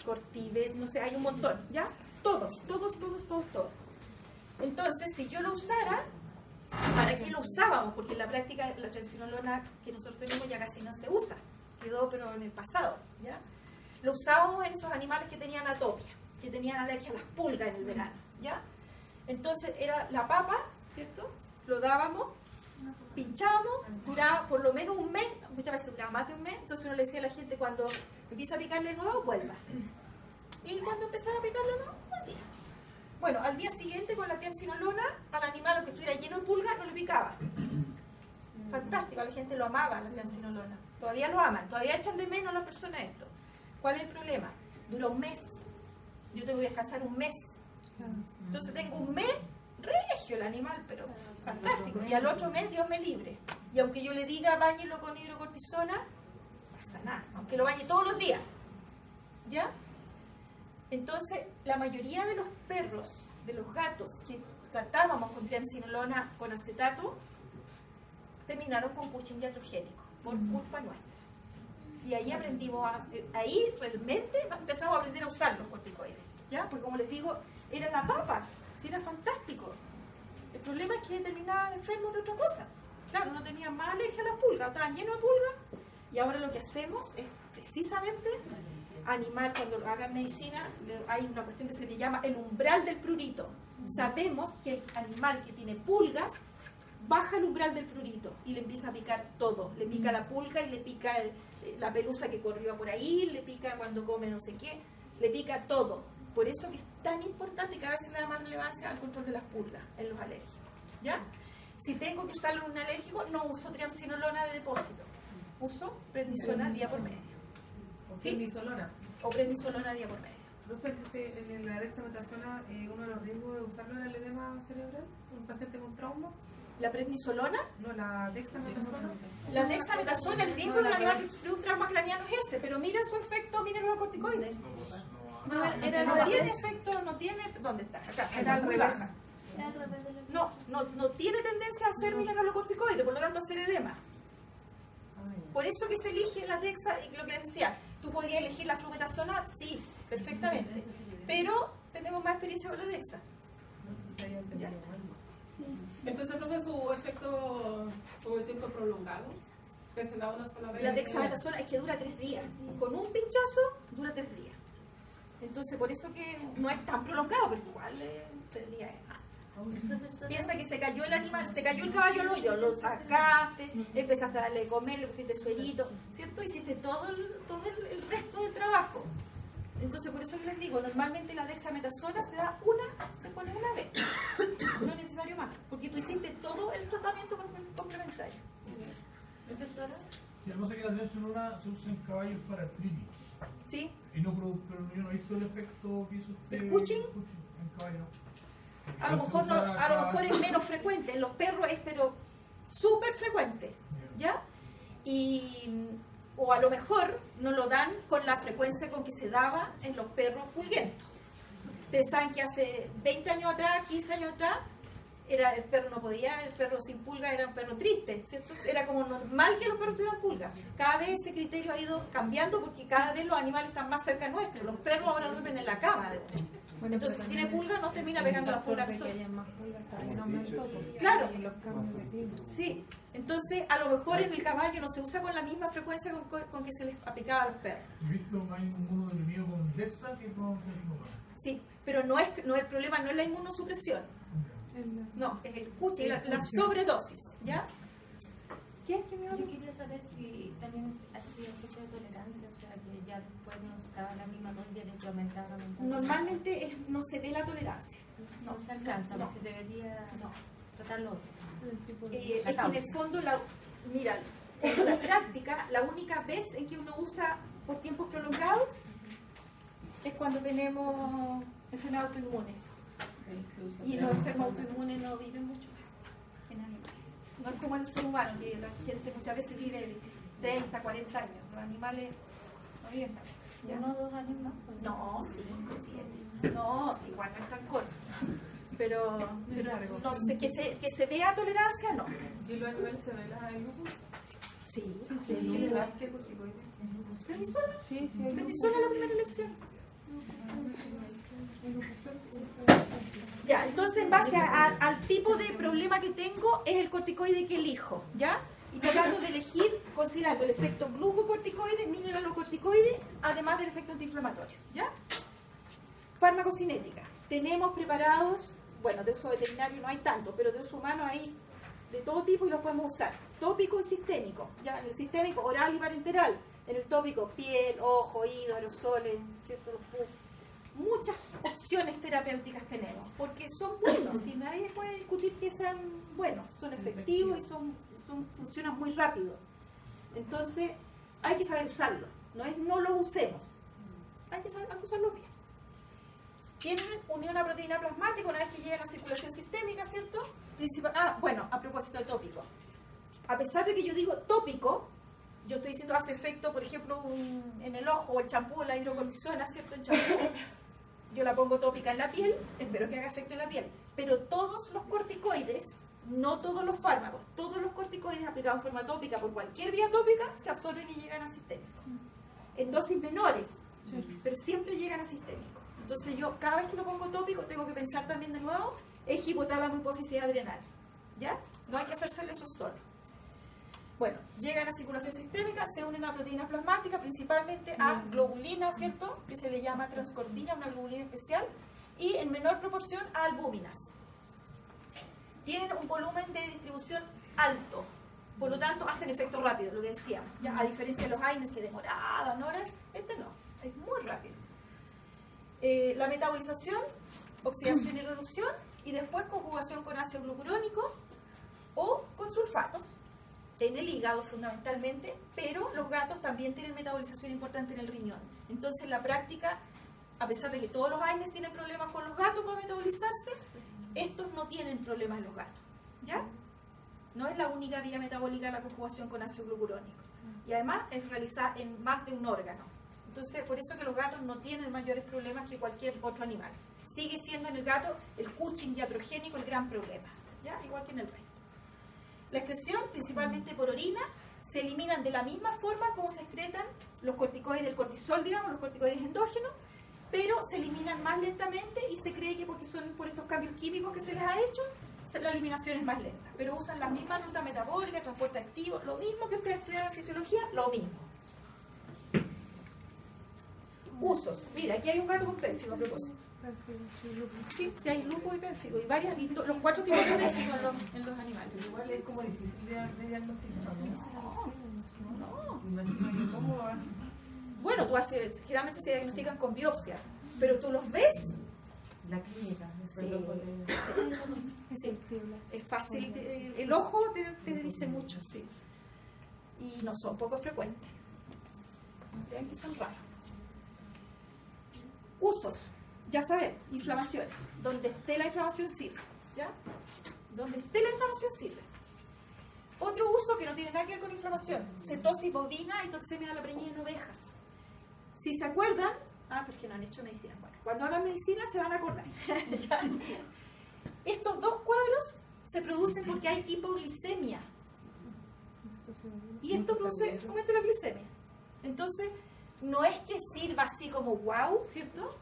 Cortivet, no sé, hay un montón, ¿ya? Todos. Entonces, si yo lo usara, ¿para qué lo usábamos? Porque en la práctica la triamcinolona que nosotros tenemos ya casi no se usa. Quedó pero en el pasado, ¿ya? Lo usábamos en esos animales que tenían atopia, que tenían alergia a las pulgas en el verano, ¿ya? Entonces era la papa, ¿cierto? Lo dábamos, pinchábamos, duraba por lo menos un mes, muchas veces duraba más de un mes, entonces uno le decía a la gente cuando empieza a picarle de nuevo, vuelva. Y cuando empezaba a picarle de nuevo, volvía. Bueno, al día siguiente con la triamcinolona, al animal aunque estuviera lleno de pulgas, no le picaba. Fantástico, la gente lo amaba, la triamcinolona. Todavía lo aman, todavía echan de menos a las personas esto. ¿Cuál es el problema? Dura un mes. Yo tengo que descansar un mes. Entonces tengo un mes regio el animal, pero fantástico. Y al otro mes Dios me libre. Y aunque yo le diga báñelo con hidrocortisona, no pasa nada. Aunque lo bañe todos los días. ¿Ya? Entonces, la mayoría de los perros, de los gatos que tratábamos con triamcinolona con acetato, terminaron con pushing iatrogénico, por culpa nuestra. Y ahí aprendimos, ahí realmente empezamos a aprender a usar los corticoides, ¿ya? Porque como les digo, era la papa, sí, era fantástico. El problema es que terminaban enfermos de otra cosa. Claro, no tenían más alergia a las pulgas, estaban llenos de pulgas, y ahora lo que hacemos es precisamente animar, cuando hagan medicina, hay una cuestión que se le llama el umbral del prurito. Sabemos que el animal que tiene pulgas baja el umbral del prurito y le empieza a picar todo. Le pica la pulga y le pica la pelusa que corrió por ahí, le pica cuando come no sé qué, le pica todo. Por eso que es tan importante y cada vez se le da más relevancia al control de las pulgas en los alérgicos. ¿Ya? Si tengo que usarlo en un alérgico, no uso triamcinolona de depósito. Uso prednisona día por medio. ¿Sí? Prednisolona. O prednisolona día por medio. Profe, en la dexametasona, uno de los riesgos de usarlo en el edema cerebral, un paciente con trauma. ¿La prednisolona? No, la dexametasona. La dexametasona, el riesgo del animal que sufrió un trauma craneano es ese, pero mira su efecto mineralocorticoides. No tiene efecto, no tiene... ¿Dónde está? Acá, Era al muy revés. baja. No tiene tendencia a hacer mineralocorticoides, por lo tanto a hacer edema. Por eso que se elige la dexa, y lo que les decía, tú podrías elegir la flumetasona, sí, perfectamente, pero tenemos más experiencia con la dexa. ¿Ya? Entonces, profe, su efecto con el tiempo prolongado, que se da una sola vez. La dexametasona es que dura 3 días, con un pinchazo dura 3 días. Entonces, por eso que no es tan prolongado, pero igual 3 días es más. Piensa que se cayó el animal, se cayó el caballo al hoyo, lo sacaste, empezaste a darle de comer, le pusiste suerito, ¿cierto? Hiciste todo el resto del trabajo. Entonces, por eso que les digo, normalmente la dexametasona se pone una vez, no es necesario más, porque tú hiciste todo el tratamiento complementario. Profesora, Y además que la triamcinolona se usa en caballos para artritis. ¿Sí? Y no, pero yo no he visto el efecto que hizo usted ¿El cushing? en caballo. A lo mejor es menos frecuente, en los perros es pero súper frecuente, ¿ya? O a lo mejor no lo dan con la frecuencia con que se daba en los perros pulguentos. Ustedes saben que hace 20 años atrás, 15 años atrás, el perro no podía, el perro sin pulga era un perro triste, ¿cierto? Era como normal que los perros tuvieran pulga. Cada vez ese criterio ha ido cambiando porque cada vez los animales están más cerca nuestros. Los perros ahora duermen en la cama de uno. Entonces, si tiene pulga, no termina pegando las pulgas que son. Claro. Sí. Entonces, a lo mejor en el caballo no se usa con la misma frecuencia con que se les aplicaba a los perros. He visto que hay un mono deprimido con Dexa que con triamcinolona. Sí, pero no es el problema, no es la inmunosupresión. No, es el cuche, la sobredosis, ¿ya? ¿Qué? Yo quería saber si también hacía fecha de tolerancia, o sea, que ya después no estaba la misma dosis y que aumentaba. Normalmente no se ve la tolerancia. No se alcanza, no. no se debería tratarlo. Es que en el fondo, mira, en la práctica, la única vez en que uno usa por tiempos prolongados es cuando tenemos enfermedad autoinmune. Y los enfermos autoinmunes no viven mucho en animales. No es como el ser humano, que la gente muchas veces vive 30, 40 años. Los animales no viven tanto. ¿Ya? 1 o 2 años más. No, 5, 7. No, sí, igual no es tan corto. Pero no sé, que se vea tolerancia, no. ¿Y los animales se ven las lupus? Sí. ¿Qué corticoides? ¿Prednisona? Sí. ¿Prednisona la primera elección? Ya, entonces en base al tipo de problema que tengo es el corticoide que elijo, ¿ya? Y tratando de elegir considerando el efecto glucocorticoide, mineralocorticoide, además del efecto antiinflamatorio, ¿ya? Farmacocinética. Tenemos preparados, bueno, de uso veterinario no hay tanto, pero de uso humano hay de todo tipo y los podemos usar. Tópico y sistémico, ¿ya? En el sistémico oral y parenteral, en el tópico piel, ojo, oído, aerosoles, ¿cierto? Los puffs. Muchas opciones terapéuticas tenemos, porque son buenos y nadie puede discutir que sean buenos, son efectivos y funcionan muy rápido. Entonces hay que saber usarlo, no es no lo usemos, hay que usarlos bien. Tienen unión a proteína plasmática una vez que llegan a circulación sistémica, ¿cierto? Bueno, a propósito de tópico. A pesar de que yo digo tópico, yo estoy diciendo hace efecto, por ejemplo, en el ojo o el champú, la hidrocortisona, ¿cierto? En champú, yo la pongo tópica en la piel, espero que haga efecto en la piel. Pero todos los corticoides, no todos los fármacos, todos los corticoides aplicados en forma tópica por cualquier vía tópica se absorben y llegan a sistémico. En dosis menores, pero siempre llegan a sistémico. Entonces yo, cada vez que lo pongo tópico, tengo que pensar también de nuevo en hipotálamo, hipófisis adrenal. ¿Ya? No hay que hacerse eso solo. Bueno, llegan a circulación sistémica, se unen a proteínas plasmáticas, principalmente a globulina, ¿cierto? Que se le llama transcortina, una globulina especial, y en menor proporción a albúminas. Tienen un volumen de distribución alto, por lo tanto hacen efecto rápido, lo que decíamos. ¿Ya? A diferencia de los AINES que demoraban horas, este no, es muy rápido. La metabolización, oxidación y reducción, y después conjugación con ácido glucurónico o con sulfatos, en el hígado fundamentalmente, pero los gatos también tienen metabolización importante en el riñón. Entonces, en la práctica, a pesar de que todos los AINES tienen problemas con los gatos para metabolizarse, estos no tienen problemas en los gatos. ¿Ya? No es la única vía metabólica la conjugación con ácido glucurónico. Y además es realizada en más de un órgano. Entonces, por eso que los gatos no tienen mayores problemas que cualquier otro animal. Sigue siendo en el gato el Cushing iatrogénico el gran problema, ¿ya? Igual que en el resto. La excreción, principalmente por orina, se eliminan de la misma forma como se excretan los corticoides del cortisol, digamos, los corticoides endógenos, pero se eliminan más lentamente y se cree que porque son por estos cambios químicos que se les ha hecho, la eliminación es más lenta. Pero usan las mismas rutas metabólicas, transporte activo, lo mismo que ustedes estudiaron en fisiología, lo mismo. Usos. Mira, aquí hay un gato con pérfido a propósito. Sí, sí hay lupus y pérfido. Y varias, los 4 tipos de pérfido en los animales. Igual es como difícil de diagnosticar. No. ¿Cómo va? Bueno, generalmente se diagnostican con biopsia, pero tú los ves. La clínica. Sí, es fácil. El ojo te dice mucho, sí. Y no son poco frecuentes. No crean que son raros. Usos. Ya saben, inflamaciones. Donde esté la inflamación sirve. ¿Ya? Donde esté la inflamación sirve. Otro uso que no tiene nada que ver con inflamación. Cetosis bovina y toxemia de la preñez en ovejas. Si se acuerdan, porque no han hecho medicina. Bueno, cuando hagan medicina se van a acordar. ¿Ya? Estos dos cuadros se producen porque hay hipoglicemia. Y esto produce aumento de la glicemia. Entonces, no es que sirva así como wow, ¿cierto?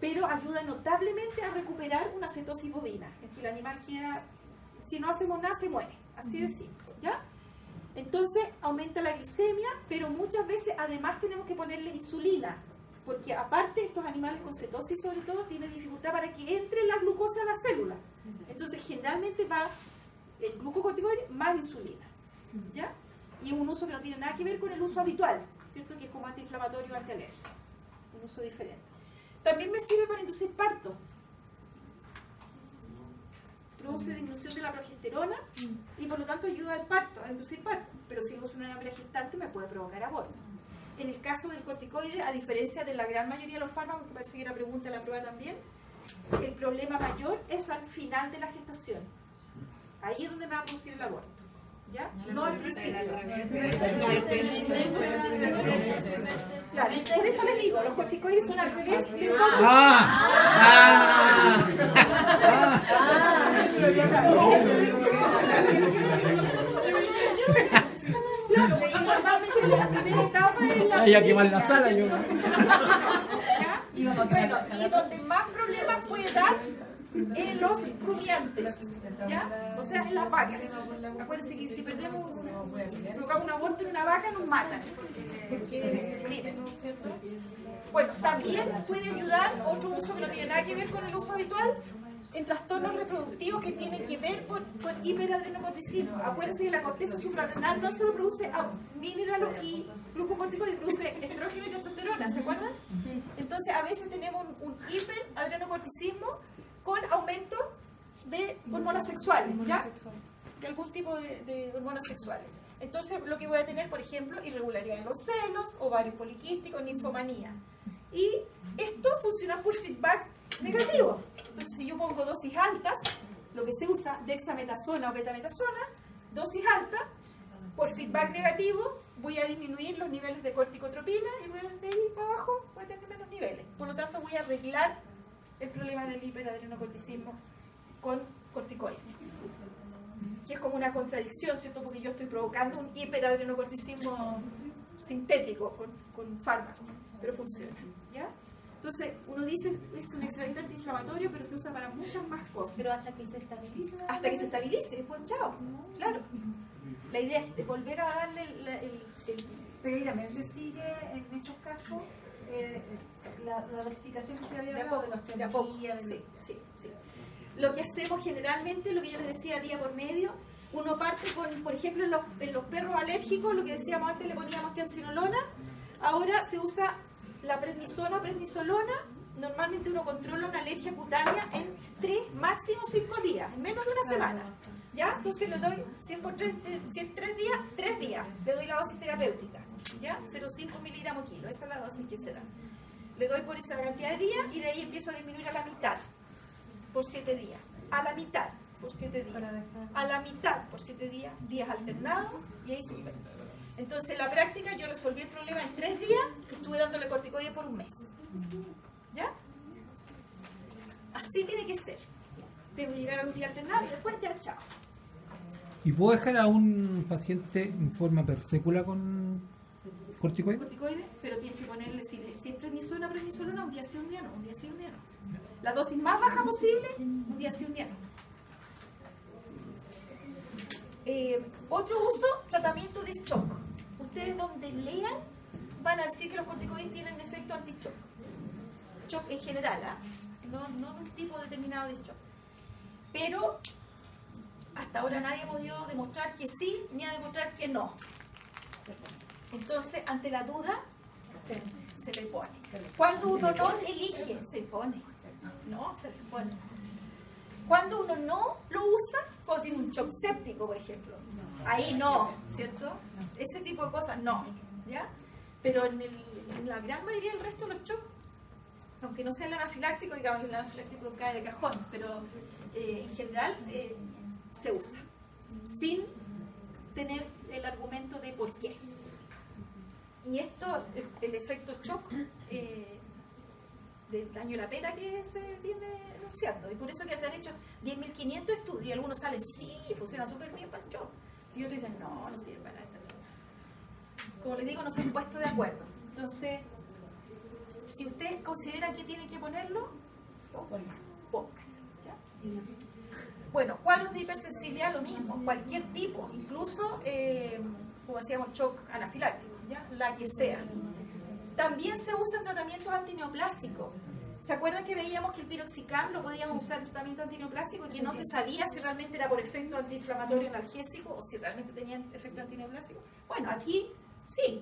Pero ayuda notablemente a recuperar una cetosis bovina. Es que el animal queda, si no hacemos nada, se muere. Así de simple, ¿ya? Entonces, aumenta la glicemia, pero muchas veces además tenemos que ponerle insulina. Porque aparte, estos animales con cetosis sobre todo tienen dificultad para que entre la glucosa a la célula. Entonces, generalmente va el glucocorticoide más insulina, ¿ya? Y es un uso que no tiene nada que ver con el uso habitual, ¿cierto? Que es como antiinflamatorio o antialérgico. Un uso diferente. También me sirve para inducir parto. Produce disminución de la progesterona y por lo tanto ayuda al parto, a inducir parto. Pero si lo uso en una hembra gestante me puede provocar aborto. En el caso del corticoide, a diferencia de la gran mayoría de los fármacos, que parece que la pregunta la prueba también, el problema mayor es al final de la gestación. Ahí es donde me va a producir el aborto. ¿Ya? No al principio. Claro, por eso les digo, los corticoides son al revés de todo. Claro, y normalmente la primera etapa es la... Hay a quemar la sala, yo. Bueno, y donde más problemas puede dar en los rumiantes, ¿ya? O sea, en las vacas. Acuérdense que si provocamos un aborto en una vaca nos matan, porque deprimen, ¿cierto? Bueno, también puede ayudar otro uso que no tiene nada que ver con el uso habitual, en trastornos reproductivos que tienen que ver con hiperadrenocorticismo. Acuérdense que la corteza suprarrenal no solo produce minerales y glucocorticoides, produce estrógeno y testosterona, ¿se acuerdan? Entonces, a veces tenemos un hiperadrenocorticismo con aumento de hormonas sexuales, ¿ya? De algún tipo de hormonas sexuales. Entonces, lo que voy a tener, por ejemplo, irregularidad en los senos, ovarios poliquísticos, ninfomanía. Y esto funciona por feedback negativo. Entonces, si yo pongo dosis altas, lo que se usa, dexametasona o betametasona, dosis alta, por feedback negativo, voy a disminuir los niveles de corticotropina y voy de ahí para abajo voy a tener menos niveles. Por lo tanto, voy a arreglar el problema del hiperadrenocorticismo con corticoides. Que es como una contradicción, ¿cierto? Porque yo estoy provocando un hiperadrenocorticismo sintético con fármacos, pero funciona, ¿ya? Entonces, uno dice, es un excelente antiinflamatorio, pero se usa para muchas más cosas. Pero hasta que se estabilice. Hasta que se estabilice, después chao, claro. La idea es volver a darle el Pero y también se sigue en esos casos la dosificación que se había hablado de los 3 días. Sí. Lo que hacemos generalmente, lo que yo les decía día por medio, uno parte con, por ejemplo, en los perros alérgicos, lo que decíamos antes, le poníamos triamcinolona, ahora se usa la prednisona, prednisolona. Normalmente uno controla una alergia cutánea en 3, máximo 5 días, en menos de una semana. ¿Ya? Entonces le doy, si es 3 días, 3 días. Le doy la dosis terapéutica. ¿Ya? 0,5 miligramos kilo. Esa es la dosis que se da. Le doy por esa cantidad de días y de ahí empiezo a disminuir a la mitad por 7 días. A la mitad por 7 días. A la mitad por 7 días. Días alternados y ahí suspendo. Entonces en la práctica yo resolví el problema en 3 días. Estuve dándole corticoides por un mes. ¿Ya? Así tiene que ser. Debo llegar a un día alternado y después ya chao. ¿Y puedo dejar a un paciente en forma persécula con corticoides? Corticoides, pero tienes que ponerle, si es prednisona, prednisolona, un día sí, un día no, un día sí, un día no. La dosis más baja posible, un día sí, un día no. Otro uso, tratamiento de shock. Ustedes donde lean van a decir que los corticoides tienen efecto anti-shock. Shock en general, no de un tipo determinado de shock. Pero hasta ahora nadie ha podido demostrar que sí, ni a demostrar que no. Entonces, ante la duda, se le pone. Cuando uno no elige, se pone. No, se le pone. Cuando uno no lo usa, cuando tiene un shock séptico, por ejemplo, ahí no, ¿cierto? Ese tipo de cosas no, ¿ya? Pero en la gran mayoría del resto de los shocks, aunque no sea el anafiláctico, digamos, el anafiláctico cae de cajón, pero en general se usa, sin tener el argumento de por qué. Y esto, el efecto shock del daño de la pera que se viene anunciando, y por eso que se han hecho 10.500 estudios, y algunos salen, sí, funciona súper bien para el shock, y otros dicen, no, no sirve para nada. Como les digo, no se han puesto de acuerdo. Entonces, si usted considera que tiene que ponerlo, póngalo. ¿Ya? Bueno, cuadros de hipersensibilidad, lo mismo, cualquier tipo, incluso, como decíamos, shock anafiláctico, ¿ya? La que sea. También se usa en tratamientos antineoplásicos. ¿Se acuerdan que veíamos que el piroxicam lo podíamos usar en tratamiento antineoplásico y que no se sabía si realmente era por efecto antiinflamatorio analgésico o si realmente tenía efecto antineoplásico? Bueno, aquí sí,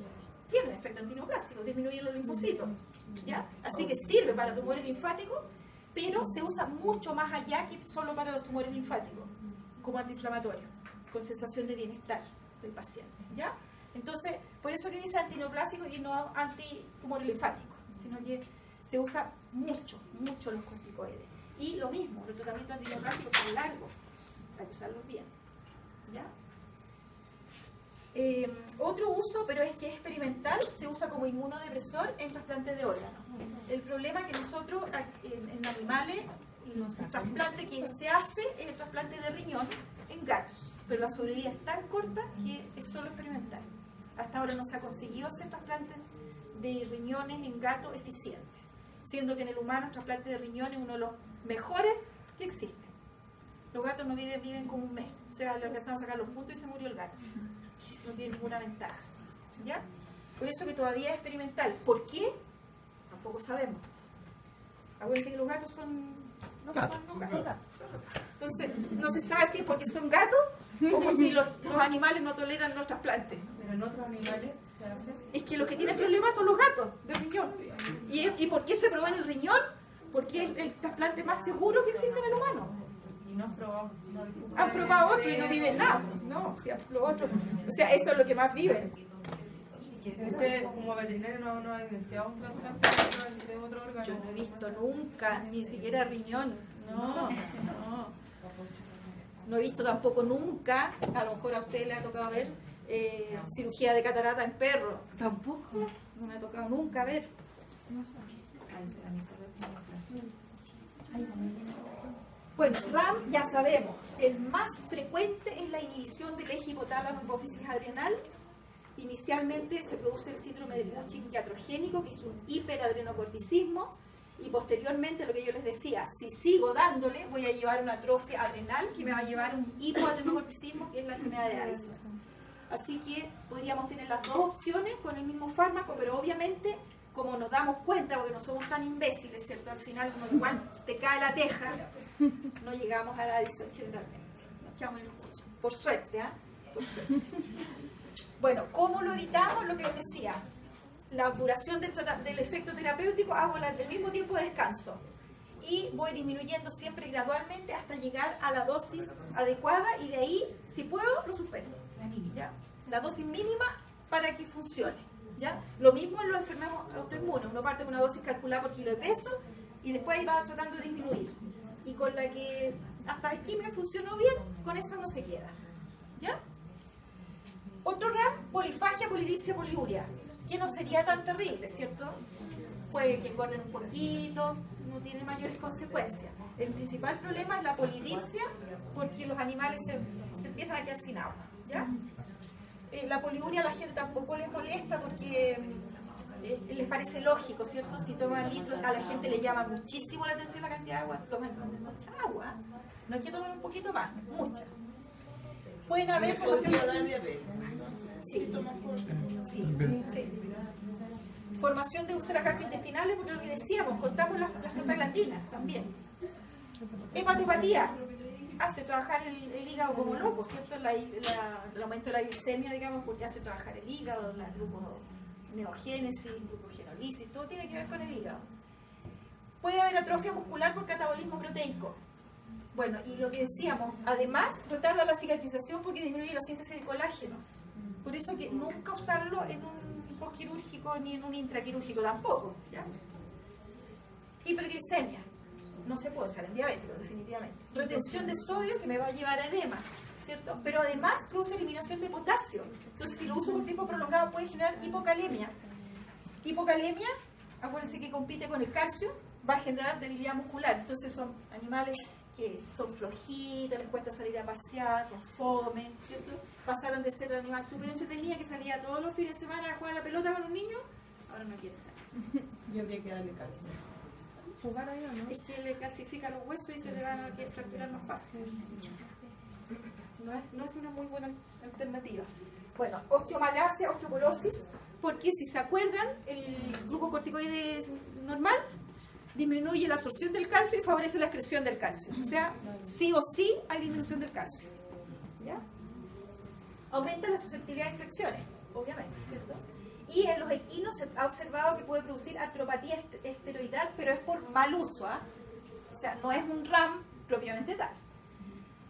tiene efecto antineoplásico, disminuye los linfocitos, ¿ya? Así que sirve para tumores linfáticos, pero se usa mucho más allá que solo para los tumores linfáticos, como antiinflamatorio, con sensación de bienestar del paciente, ¿ya? Entonces, por eso que dice antineoplásico y no antitumores linfáticos, sino que se usa mucho los corticoides. Y lo mismo, los tratamientos antineoplásicos son largos, hay que usarlos bien, ¿ya? Otro uso, pero es que es experimental, se usa como inmunodepresor en trasplantes de órganos. El problema es que nosotros en animales, el trasplante que se hace es el trasplante de riñón en gatos, pero la sobrevida es tan corta que es solo experimental. Hasta ahora no se ha conseguido hacer trasplantes de riñones en gatos eficientes, siendo que en el humano el trasplante de riñones es uno de los mejores que existen. Los gatos no viven como un mes, o sea, le empezamos a sacar los puntos y se murió el gato. No tiene ninguna ventaja, ¿ya? Por eso que todavía es experimental. ¿Por qué? Tampoco sabemos. Acuérdense que los gatos son gatos. Entonces, no se sabe si es porque son gatos o por si los animales no toleran los trasplantes. Pero en otros animales se hace. Es que los que tienen problemas son los gatos de riñón. ¿Y por qué se probó en el riñón? Porque es el trasplante más seguro que existe en el humano. Y no han probado. Han probado otro y no viven nada. No, si han probado otro. O sea, eso es lo que más viven. Usted, como veterinario, no ha evidenciado un trasplante de otro órgano. Yo no he visto nunca, ni siquiera riñón. No. No he visto tampoco nunca, a lo mejor a usted le ha tocado ver, cirugía de catarata en perro. Tampoco. No me ha tocado nunca ver. Bueno, RAM ya sabemos, el más frecuente es la inhibición del eje hipotálamo hipófisis adrenal. Inicialmente se produce el síndrome de Cushing iatrogénico, que es un hiperadrenocorticismo, y posteriormente, lo que yo les decía, si sigo dándole, voy a llevar una atrofia adrenal que me va a llevar un hipoadrenocorticismo, que es la enfermedad de Addison. Así que podríamos tener las dos opciones con el mismo fármaco, pero obviamente, como nos damos cuenta, porque no somos tan imbéciles, ¿cierto? Al final, como igual te cae la teja, no llegamos a la Addison generalmente. Nos quedamos en el coche. Por suerte, ¿ah? Por suerte. Bueno, ¿cómo lo evitamos? Lo que les decía, la duración del efecto terapéutico, hago el mismo tiempo de descanso y voy disminuyendo siempre gradualmente hasta llegar a la dosis adecuada, y de ahí, si puedo, lo suspendo. ¿Ya? La dosis mínima para que funcione. ¿Ya? Lo mismo en los enfermos autoinmunes, uno parte con una dosis calculada por kilo de peso y después ahí va tratando de disminuir. Y con la que hasta aquí me funcionó bien, con esa no se queda. ¿Ya? Otro RAM, polifagia, polidipsia, poliuria, que no sería tan terrible, ¿cierto? Puede que engorden un poquito, no tiene mayores consecuencias. El principal problema es la polidipsia, porque los animales se empiezan a quedar sin agua, ¿ya? La poliuria a la gente tampoco les molesta porque les parece lógico, ¿cierto? Si toman litros, a la gente le llama muchísimo la atención la cantidad de agua, toman mucha agua, no es que tomen un poquito más, mucha. Pueden haber formación de formación de úlceras gastrointestinales, porque lo que decíamos, contamos las prostaglandinas también. Hepatopatía hace trabajar el hígado como loco, ¿cierto? El aumento de la glicemia, digamos, porque hace trabajar el hígado, la gluconeogénesis, glucogenolisis, todo tiene que ver con el hígado. Puede haber atrofia muscular por catabolismo proteico. Bueno, y lo que decíamos, además retarda la cicatrización porque disminuye la síntesis de colágeno. Por eso que nunca usarlo en un postquirúrgico ni en un intraquirúrgico tampoco, ¿ya? Hiperglicemia. No se puede usar en diabéticos, definitivamente. Retención de sodio, que me va a llevar a edemas, ¿cierto? Pero además produce eliminación de potasio. Entonces, si lo uso por tiempo prolongado, puede generar hipocalemia. Hipocalemia, acuérdense que compite con el calcio, va a generar debilidad muscular. Entonces, son animales que son flojitos, les cuesta salir a pasear, son fome, ¿cierto? Pasaron de ser el animal súper entretenido que salía todos los fines de semana a jugar a la pelota con los niños, ahora no quiere salir. Y habría que darle calcio. Jugar ahí, ¿no? Es que le calcifica los huesos y se le van a fracturar más fácil. No es una muy buena alternativa. Bueno, osteomalacia, osteoporosis, porque si se acuerdan, el glucocorticoide normal disminuye la absorción del calcio y favorece la excreción del calcio. O sea, sí o sí hay disminución del calcio. ¿Ya? Aumenta la susceptibilidad a infecciones, obviamente, ¿cierto? Y en los equinos se ha observado que puede producir artropatía esteroidal, pero es por mal uso, ¿ah? O sea, no es un RAM propiamente tal.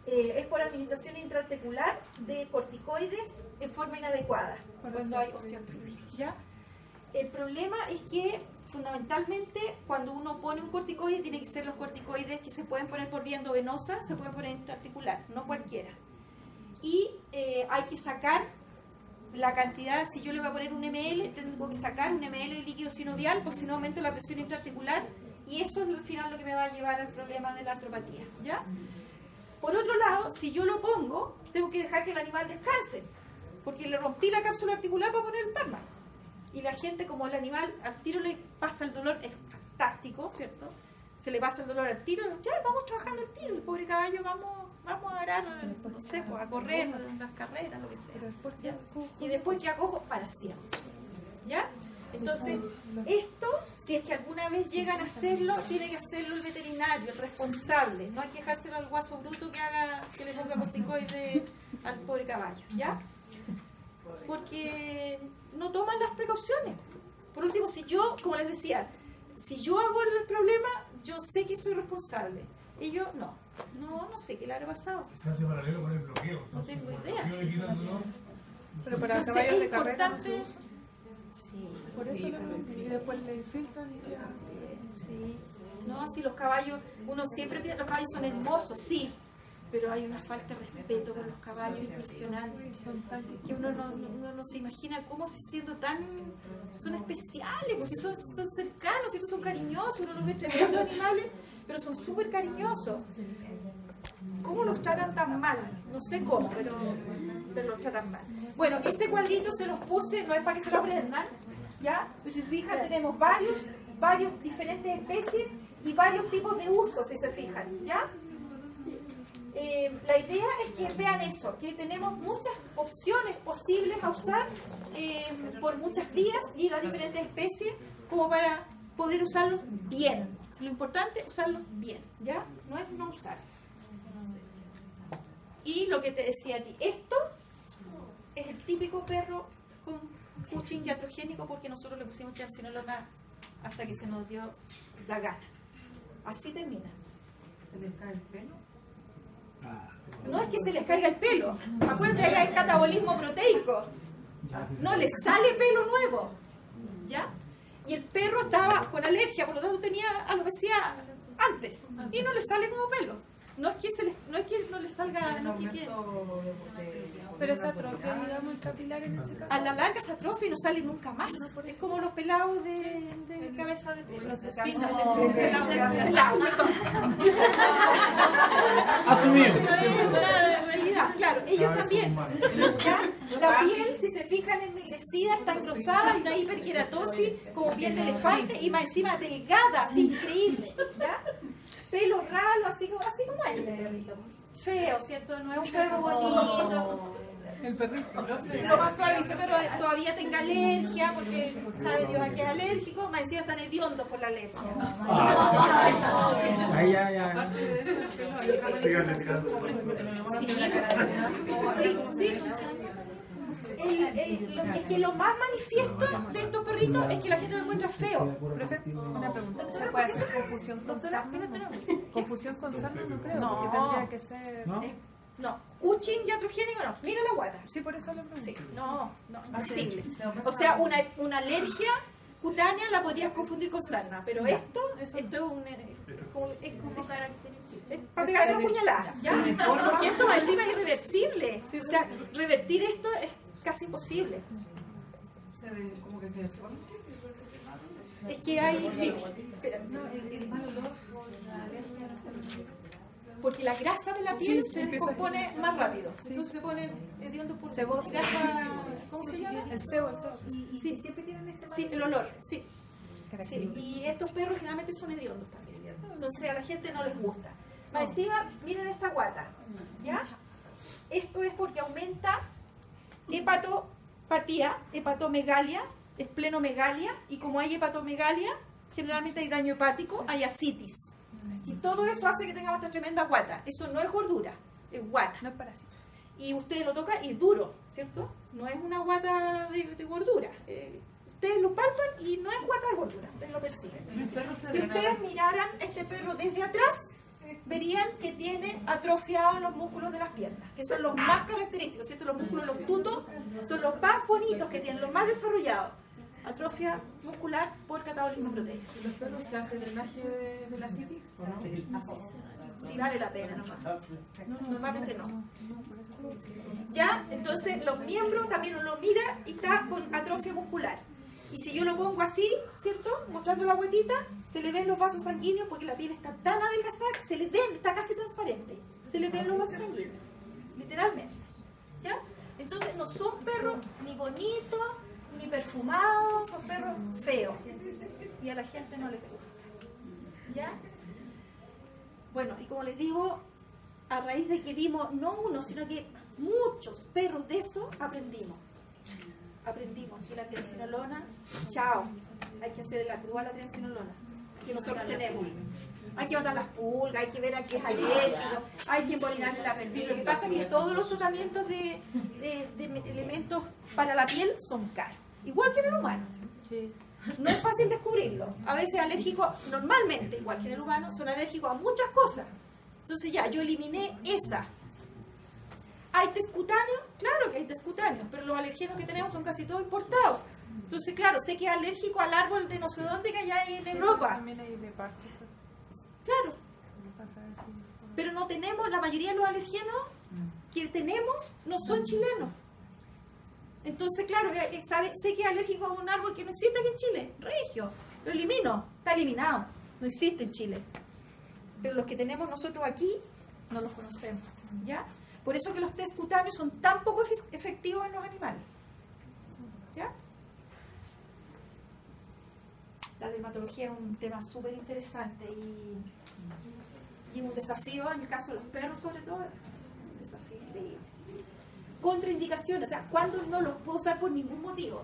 Es por administración intraarticular de corticoides en forma inadecuada, cuando hay osteoartritis, ¿ya? El problema es que fundamentalmente cuando uno pone un corticoide tiene que ser los corticoides que se pueden poner por vía endovenosa, se pueden poner intraarticular, no cualquiera. Y hay que sacar la cantidad, si yo le voy a poner un ml, tengo que sacar un ml de líquido sinovial porque si no aumento la presión intraarticular y eso es al final lo que me va a llevar al problema de la artropatía, ¿ya? Por otro lado, si yo lo pongo, tengo que dejar que el animal descanse porque le rompí la cápsula articular para poner el fármaco. Y la gente, como el animal al tiro le pasa el dolor, es fantástico, ¿cierto? Se le pasa el dolor al tiro, ya vamos trabajando el tiro, el pobre caballo vamos a arar, no sé, pues, a correr las carreras, lo que sea. ¿Ya? Y después que acojo para siempre. ¿Ya? Entonces, esto, si es que alguna vez llegan a hacerlo, tiene que hacerlo el veterinario, el responsable. No hay que dejárselo al guaso bruto que le ponga corticoide al pobre caballo, ¿ya? Porque no toman las precauciones. Por último, si yo, como les decía, si yo hago el problema, yo sé que soy responsable. Y yo no sé qué le habrá pasado. Se hace paralelo con el bloqueo. No tengo idea. Pero para entonces caballos es de carrera, importante. Sí, Por eso y después le filtran y ya. sí. No, si los caballos, uno siempre piensa los caballos son hermosos, sí, pero hay una falta de respeto por los caballos impresionante. Son tan Que uno no se imagina cómo si siendo tan... Son especiales, pues si son cercanos, si son cariñosos, uno los ve tremendos animales, pero son súper cariñosos. ¿Cómo los tratan tan mal? No sé cómo, pero los tratan mal. Bueno, ese cuadrito se los puse, no es para que se lo aprendan, ¿ya? Pues si se fijan, tenemos varios diferentes especies y varios tipos de usos, si se fijan, ¿ya? La idea es que vean eso, que tenemos muchas opciones posibles a usar por muchas vías y las diferentes especies como para poder usarlos bien. Lo importante es usarlos bien, ¿ya? No es no usar. Y lo que te decía a ti, esto es el típico perro con Cushing iatrogénico porque nosotros le pusimos triamcinolona hasta que se nos dio la gana. Así termina. ¿Se les cae el pelo? No es que se les caiga el pelo. Acuérdate que hay catabolismo proteico. No les sale pelo nuevo. ¿Ya? Y el perro estaba con alergia, por lo tanto tenía alopecia antes. Y no le sale nuevo pelo. No es que no le salga... No es que Pero esa atrofia, digamos, el capilar en ese caso. a la larga se atrofia y no sale nunca más. Es como los pelados de cabeza de pelo. Los espinos De pelado, perdón. Asumido. Pero es una realidad, claro. Ellos también. ¿Ya? La piel, si se fijan, ennegrecida, está engrosada, hay una hiperkeratosis como piel de elefante y más encima delgada, así, increíble. ¿Ya? Pelo ralo, así como él. Feo, ¿cierto? No es un perro bonito. El perrito. Lo más probable es que ese perro todavía tenga alergia, porque sabe Dios a qué es alérgico, más encima están hediondos por la alergia. Ahí ya. Síganle tirando. Sí. Es que lo más manifiesto de estos perritos es que la gente lo encuentra feo. Una pregunta. ¿Se puede hacer confusión con sarna? Confusión con sarna no creo, No. porque tendría que ser... ¿No? No, Cushing iatrogénico no. Mira la guata. Sí, por eso lo pregunto. Sí, no, imposible. O sea, una alergia cutánea la podrías confundir con sarna, pero esto es un... Es para pegarse una puñalada, ¿ya? Porque esto encima es irreversible. O sea, revertir esto es casi imposible. Como que se deforma. Es que hay... Espera. Porque la grasa de la piel se descompone más rápido. Entonces se pone hediondo por grasa... ¿Cómo se llama? El sebo. Sí, Siempre tienen ese sí, el olor, sí. Sí, y estos perros generalmente son hediondos también. Entonces a la gente no les gusta. Más encima, miren esta guata. ¿Ya? Esto es porque aumenta hepatopatía, hepatomegalia, esplenomegalia, y como hay hepatomegalia, generalmente hay daño hepático, hay ascitis. Y todo eso hace que tengamos esta tremenda guata. Eso no es gordura, es guata. No es parásito. Y ustedes lo tocan y es duro, ¿cierto? No es una guata de gordura. Ustedes lo palpan y no es guata de gordura, ustedes lo perciben. Si ustedes miraran este perro desde atrás, verían que tiene atrofiados los músculos de las piernas, que son los más característicos, ¿cierto? Los músculos, los tutos, son los más bonitos que tienen, los más desarrollados. Atrofia muscular por catabolismo proteico. ¿Y los perros se hace drenaje de la citis? ¿O no? Si vale la pena, nomás. Normalmente no. Ya, entonces los miembros también uno mira y está con atrofia muscular. Y si yo lo pongo así, ¿cierto? Mostrando la guatita, se le ven los vasos sanguíneos porque la piel está tan adelgazada que se le ven, está casi transparente. Se le ven los vasos sanguíneos, literalmente. ¿Ya? Entonces no son perros ni bonitos, ni perfumados, son perros feos. Y a la gente no les gusta. ¿Ya? Bueno, y como les digo, a raíz de que vimos, no uno, sino que muchos perros de eso, aprendimos que la triamcinolona, chao, hay que hacer la cruz a la triamcinolona, que nosotros tenemos. Hay que matar las pulgas, hay que ver a qué es alérgico, hay que embolinarle la piel. Lo que pasa es que todos los tratamientos de elementos para la piel son caros, igual que en el humano. No es fácil descubrirlo. A veces alérgicos, normalmente, igual que en el humano, son alérgicos a muchas cosas. Entonces ya, yo eliminé esa. ¿Hay test cutáneos? Claro que hay test cutáneos, pero los alergenos que tenemos son casi todos importados. Entonces, claro, sé que es alérgico al árbol de no sé dónde que allá en Europa. También hay de parche. Claro. Pero no tenemos, la mayoría de los alergenos que tenemos no son chilenos. Entonces, claro, sé que es alérgico a un árbol que no existe aquí en Chile, regio. Lo elimino, está eliminado. No existe en Chile. Pero los que tenemos nosotros aquí no los conocemos. ¿Ya? Por eso que los test cutáneos son tan poco efectivos en los animales. ¿Ya? La dermatología es un tema súper interesante y un desafío en el caso de los perros, sobre todo. Un desafío increíble. Contraindicaciones, o sea, cuando no los puedo usar por ningún motivo.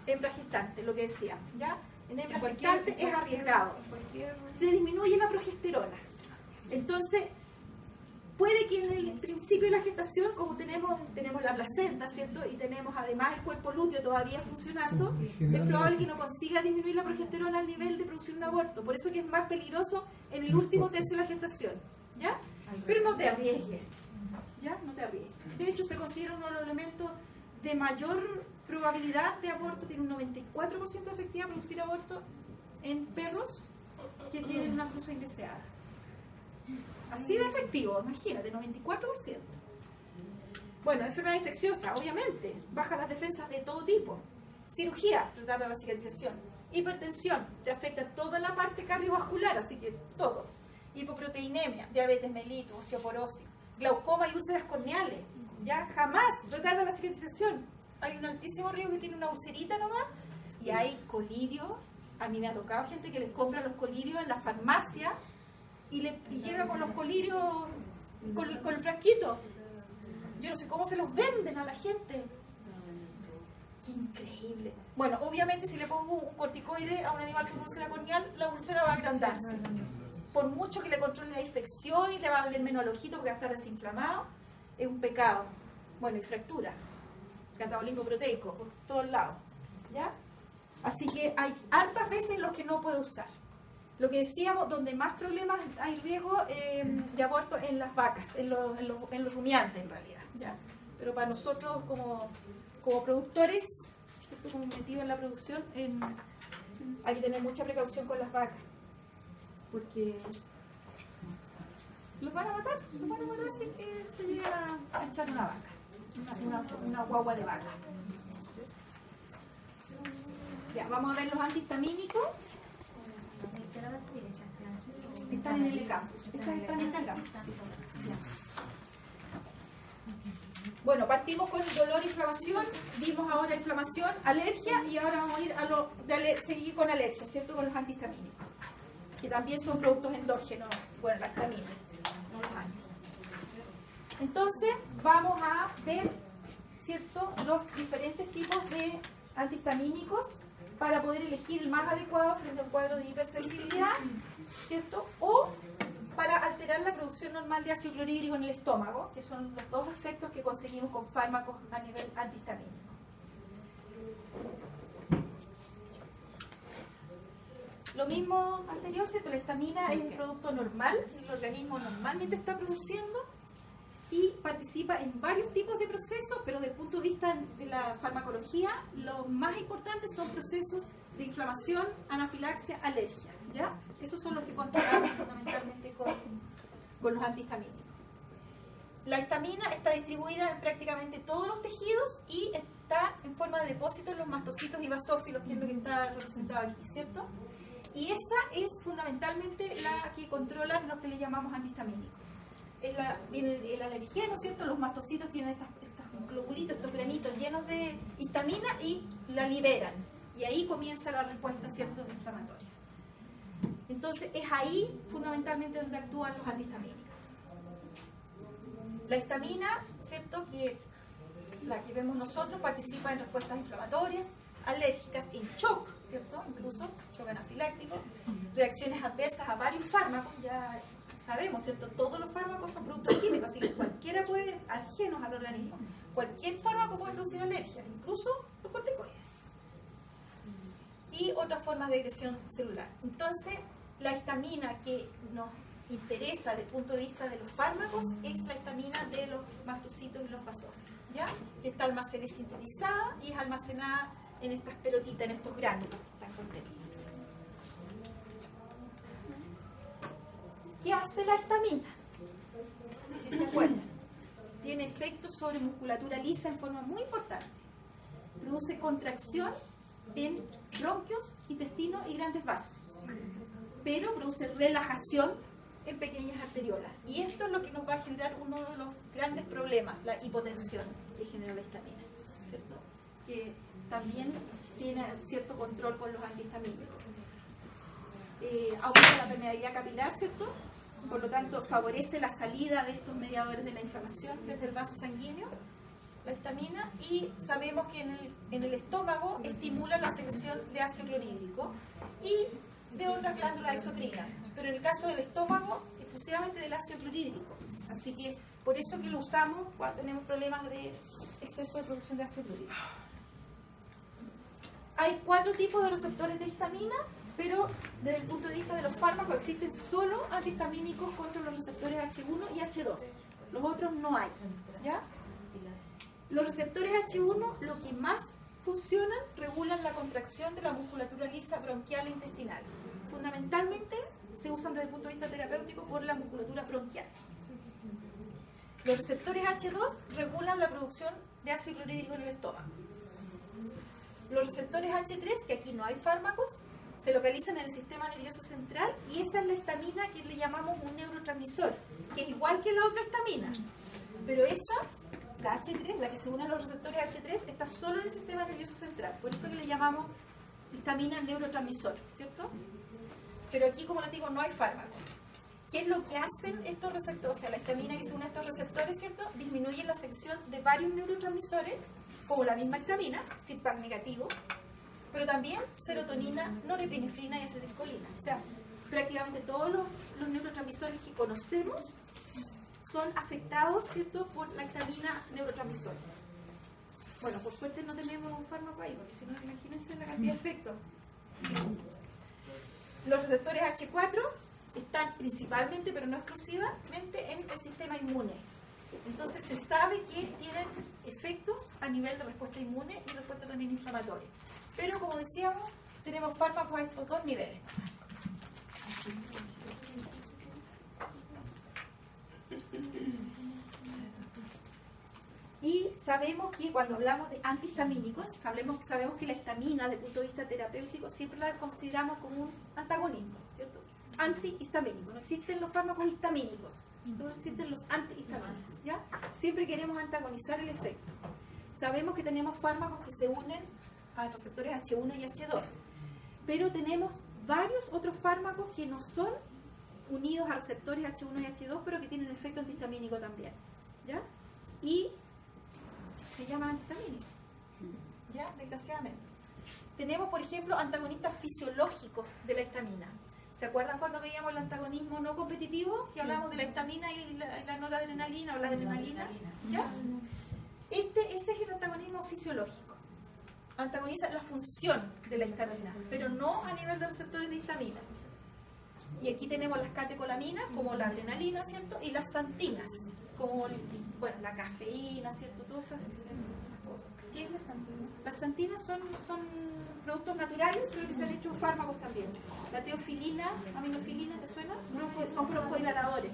Hembra gestante, lo que decía. ¿Ya? En hembra gestante es arriesgado. Te disminuye la progesterona. Entonces, puede que en el principio de la gestación, como tenemos la placenta, ¿cierto? Y tenemos además el cuerpo lúteo todavía funcionando, es probable que no consiga disminuir la progesterona al nivel de producir un aborto. Por eso que es más peligroso en el último tercio de la gestación, ¿ya? Pero no te arriesgues, ¿ya? No te arriesgues. De hecho, se considera uno de los elementos de mayor probabilidad de aborto, tiene un 94% de efectividad de producir aborto en perros que tienen una cruza indeseada. Así de efectivo, imagínate, 94%. Bueno, enfermedad infecciosa, obviamente, baja las defensas de todo tipo. Cirugía, retarda la cicatrización. Hipertensión, te afecta toda la parte cardiovascular, así que todo. Hipoproteinemia, diabetes mellitus, osteoporosis, glaucoma y úlceras corneales. Ya jamás retarda la cicatrización. Hay un altísimo riesgo que tiene una ulcerita nomás. Y hay colirio. A mí me ha tocado gente que les compra los colirios en la farmacia y llega con los colirios, con el frasquito. Yo no sé cómo se los venden a la gente. ¡Qué increíble! Bueno, obviamente si le pongo un corticoide a un animal con úlcera corneal, la úlcera va a agrandarse. Por mucho que le controle la infección y le va a doler menos el ojito porque va a estar desinflamado, es un pecado. Bueno, y fractura, catabolismo proteico por todos lados. ¿Ya? Así que hay hartas veces en los que no puedo usar. Lo que decíamos, donde más problemas hay riesgo de aborto en las vacas, en los rumiantes en realidad. ¿Ya? Pero para nosotros como productores, ¿cierto? Como metidos en la producción, hay que tener mucha precaución con las vacas. Porque los van a matar si se llega a echar una vaca, una guagua de vaca. Ya, vamos a ver los antihistamínicos. Están en el campus. Están en el campus. Bueno, partimos con dolor, inflamación, vimos ahora inflamación, alergia y ahora vamos a ir a seguir con alergia, ¿cierto? Con los antihistamínicos, que también son productos endógenos, bueno, la histamina, no los años. Entonces, vamos a ver, ¿cierto? Los diferentes tipos de antihistamínicos para poder elegir el más adecuado frente a un cuadro de hipersensibilidad, ¿cierto? O para alterar la producción normal de ácido clorhídrico en el estómago, que son los dos efectos que conseguimos con fármacos a nivel antihistamínico. Lo mismo anterior, ¿cierto? La histamina es un producto normal, que el organismo normalmente está produciendo y participa en varios tipos de procesos, pero desde el punto de vista de la farmacología, los más importantes son procesos de inflamación, anafilaxia, alergia, ¿ya? Esos son los que controlamos fundamentalmente con los antihistamínicos. La histamina está distribuida en prácticamente todos los tejidos y está en forma de depósito en los mastocitos y basófilos, que es lo que está representado aquí, ¿cierto? Y esa es fundamentalmente la que controlan los que le llamamos antihistamínicos. Viene el alergeno, ¿cierto? Los mastocitos tienen estos globulitos, estos granitos llenos de histamina y la liberan. Y ahí comienza la respuesta, ¿cierto?, inflamatoria. Entonces es ahí fundamentalmente donde actúan los antihistamínicos. La histamina, ¿cierto?, que la que vemos nosotros, participa en respuestas inflamatorias, alérgicas, en shock, ¿cierto?, incluso shock anafiláctico, reacciones adversas a varios fármacos, ya sabemos, ¿cierto? Todos los fármacos son productos químicos, así que cualquiera puede, ajenos al organismo, cualquier fármaco puede producir alergia, incluso los corticoides. Y otras formas de agresión celular. Entonces, la histamina que nos interesa desde el punto de vista de los fármacos es la histamina de los mastocitos y los basófilos, ¿ya? Que está almacenada sintetizada y es almacenada en estas pelotitas, en estos gránulos que están contenidos. ¿Qué hace la histamina? Si se acuerdan, tiene efectos sobre musculatura lisa en forma muy importante. Produce contracción en bronquios, intestinos y grandes vasos, pero produce relajación en pequeñas arteriolas. Y esto es lo que nos va a generar uno de los grandes problemas, la hipotensión que genera la histamina, ¿cierto? Que también tiene cierto control con los antihistamínicos. Aumenta la permeabilidad capilar, ¿cierto? Por lo tanto, favorece la salida de estos mediadores de la inflamación desde el vaso sanguíneo, la histamina, y sabemos que en el estómago estimula la secreción de ácido clorhídrico y de otras glándulas exocrinas, pero en el caso del estómago, exclusivamente del ácido clorhídrico. Así que por eso que lo usamos cuando tenemos problemas de exceso de producción de ácido clorhídrico. Hay 4 tipos de receptores de histamina, pero desde el punto de vista de los fármacos existen solo antihistamínicos contra los receptores H1 y H2. Los otros no hay, ¿ya? Los receptores H1 lo que más funcionan, regulan la contracción de la musculatura lisa bronquial e intestinal. Fundamentalmente se usan desde el punto de vista terapéutico por la musculatura bronquial. Los receptores H2 regulan la producción de ácido clorhídrico en el estómago. Los receptores H3, que aquí no hay fármacos, se localizan en el sistema nervioso central, y esa es la histamina que le llamamos un neurotransmisor, que es igual que la otra histamina, pero esa, la H3, la que se une a los receptores H3, está solo en el sistema nervioso central, por eso que le llamamos histamina neurotransmisor, ¿cierto? Pero aquí, como les digo, no hay fármaco. ¿Qué es lo que hacen estos receptores? O sea, la histamina que se une a estos receptores, ¿cierto? Disminuye la secreción de varios neurotransmisores, como la misma histamina, feedback negativo, pero también serotonina, norepinefrina y acetilcolina. O sea, prácticamente todos los neurotransmisores que conocemos son afectados, ¿cierto?, por la histamina neurotransmisor. Bueno, por suerte no tenemos un fármaco ahí, porque si no, imagínense la cantidad de efectos. Los receptores H4 están principalmente, pero no exclusivamente, en el sistema inmune. Entonces se sabe que tienen efectos a nivel de respuesta inmune y respuesta también inflamatoria. Pero como decíamos, tenemos fármacos a estos 2 niveles. Y sabemos que cuando hablamos de antihistamínicos, sabemos que la histamina, desde el punto de vista terapéutico, siempre la consideramos como un antagonismo, ¿cierto? Antihistamínico. No existen los fármacos histamínicos, solo existen los antihistamínicos, ¿ya? Siempre queremos antagonizar el efecto. Sabemos que tenemos fármacos que se unen a receptores H1 y H2, pero tenemos varios otros fármacos que no son unidos a receptores H1 y H2, pero que tienen efecto antihistamínico también, ¿ya? Y se llaman antihistamínicos, ¿ya? Desgraciadamente. Tenemos, por ejemplo, antagonistas fisiológicos de la histamina. ¿Se acuerdan cuando veíamos el antagonismo no competitivo? Que hablamos de la histamina y la noradrenalina o la adrenalina, ¿ya? Ese es el antagonismo fisiológico. Antagoniza la función de la histamina, pero no a nivel de receptores de histamina. Y aquí tenemos las catecolaminas, como la adrenalina, ¿cierto? Y las xantinas, como la cafeína, ¿cierto? Todas esas cosas. ¿Qué es la xantina? Las xantinas son productos naturales, pero que se han hecho fármacos también. La teofilina, aminofilina, ¿te suena? Son broncodilatadores,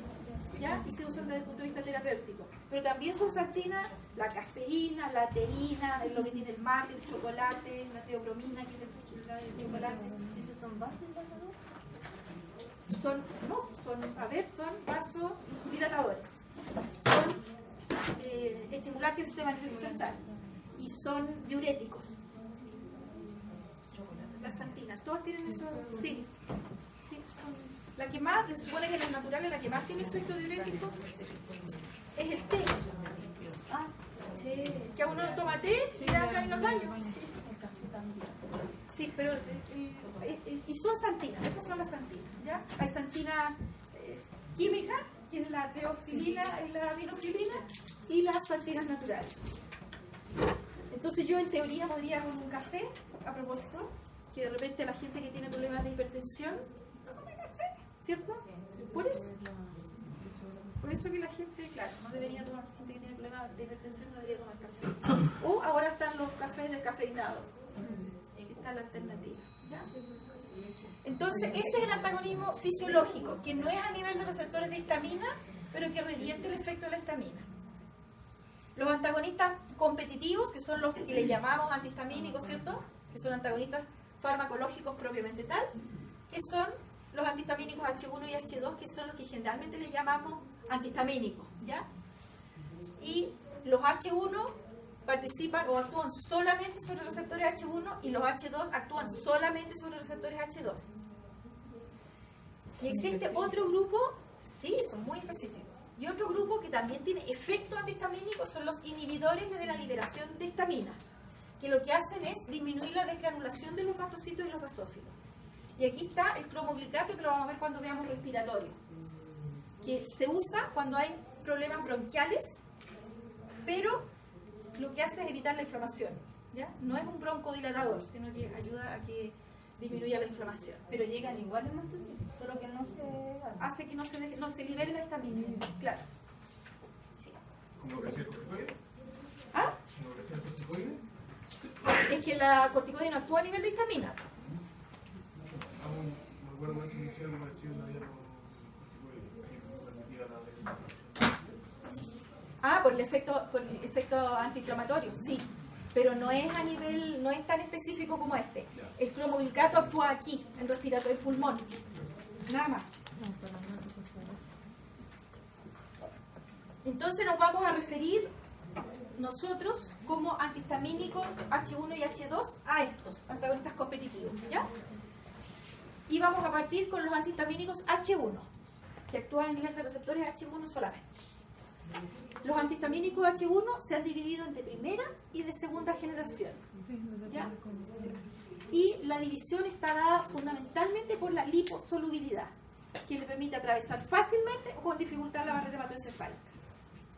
¿ya? Y se usan desde el punto de vista terapéutico. Pero también son xantinas la cafeína, la teína, lo que tiene el mate, el chocolate, la teobromina, que es el chocolate. ¿Esos son vasodilatadores? Son vasodilatadores. Son estimulantes del sistema nervioso central. Y son diuréticos. Las xantinas, todas tienen eso. Sí. La que más, se supone que en las naturales, la que más tiene efecto diurético es el té. Que a uno toma té y le hagan en los baños. Sí, pero y son xantinas, esas son las xantinas, ¿ya? Hay xantina química, que es la teofilina y la aminofilina, y las xantinas naturales. Entonces yo en teoría podría con un café, a propósito, que de repente la gente que tiene problemas de hipertensión no come café, ¿cierto? Por eso que la gente, claro, no debería tomar, gente que tiene problemas de hipertensión no debería tomar café. O ahora están los cafés descafeinados, Aquí está la alternativa. ¿Ya? Entonces, ese es el antagonismo fisiológico, que no es a nivel de receptores de histamina, pero que revierte el efecto de la histamina. Los antagonistas competitivos, que son los que le llamamos antihistamínicos, ¿cierto? Que son antagonistas farmacológicos propiamente tal, que son los antihistamínicos H1 y H2, que son los que generalmente le llamamos antihistamínicos, ¿ya? Y los H1 participan o actúan solamente sobre receptores H1 y los H2 actúan solamente sobre receptores H2. Y existe otro grupo, sí, son muy específicos, y otro grupo que también tiene efecto antihistamínico son los inhibidores de la liberación de histamina, que lo que hacen es disminuir la desgranulación de los mastocitos y los basófilos. Y aquí está el cromoglicato, que lo vamos a ver cuando veamos respiratorio, que se usa cuando hay problemas bronquiales, pero lo que hace es evitar la inflamación, ¿ya? No es un broncodilatador, sino que ayuda a que disminuya la inflamación. Pero llegan igual los mastocitos, solo que no se... Hace que no se libere la histamina, claro. Sí. ¿Cómo que hacía el corticoide? ¿Ah? ¿Cómo que hacía el corticoide? Es que la corticoide no actúa a nivel de histamina. Me acuerdo antes de iniciar una versión había con corticoide que permitía la desinflamación. Ah, por el efecto antiinflamatorio, sí. Pero no es a nivel, no es tan específico como este. El cromoglicato actúa aquí, en respiratorio, en pulmón. Nada más. Entonces nos vamos a referir nosotros como antihistamínicos H1 y H2 a estos antagonistas competitivos, ¿ya? Y vamos a partir con los antihistamínicos H1, que actúan a nivel de receptores H1 solamente. Los antihistamínicos H1 se han dividido entre primera y de segunda generación, ¿ya? Y la división está dada fundamentalmente por la liposolubilidad, que le permite atravesar fácilmente o con dificultad la barrera hematoencefálica,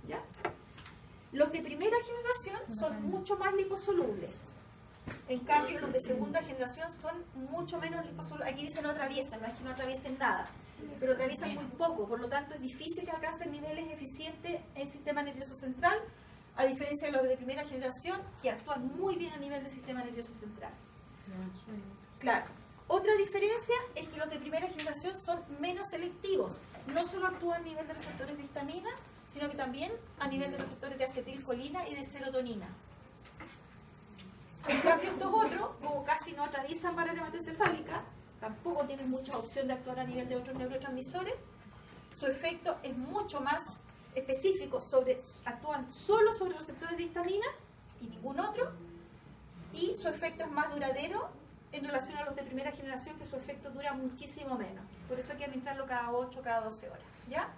¿ya? Los de primera generación son mucho más liposolubles. En cambio, los de segunda generación son mucho menos liposolubles. Aquí dice no atraviesan, no es que no atraviesen nada, pero atraviesan muy poco, por lo tanto es difícil que alcancen niveles eficientes en sistema nervioso central, a diferencia de los de primera generación, que actúan muy bien a nivel del sistema nervioso central. Claro. Otra diferencia es que los de primera generación son menos selectivos. No solo actúan a nivel de receptores de histamina, sino que también a nivel de receptores de acetilcolina y de serotonina. En cambio, estos otros, como casi no atraviesan barrera hematoencefálica, tampoco tienen mucha opción de actuar a nivel de otros neurotransmisores. Su efecto es mucho más específico, actúan solo sobre receptores de histamina y ningún otro, y su efecto es más duradero en relación a los de primera generación, que su efecto dura muchísimo menos. Por eso hay que administrarlo cada 8 o cada 12 horas, ¿ya?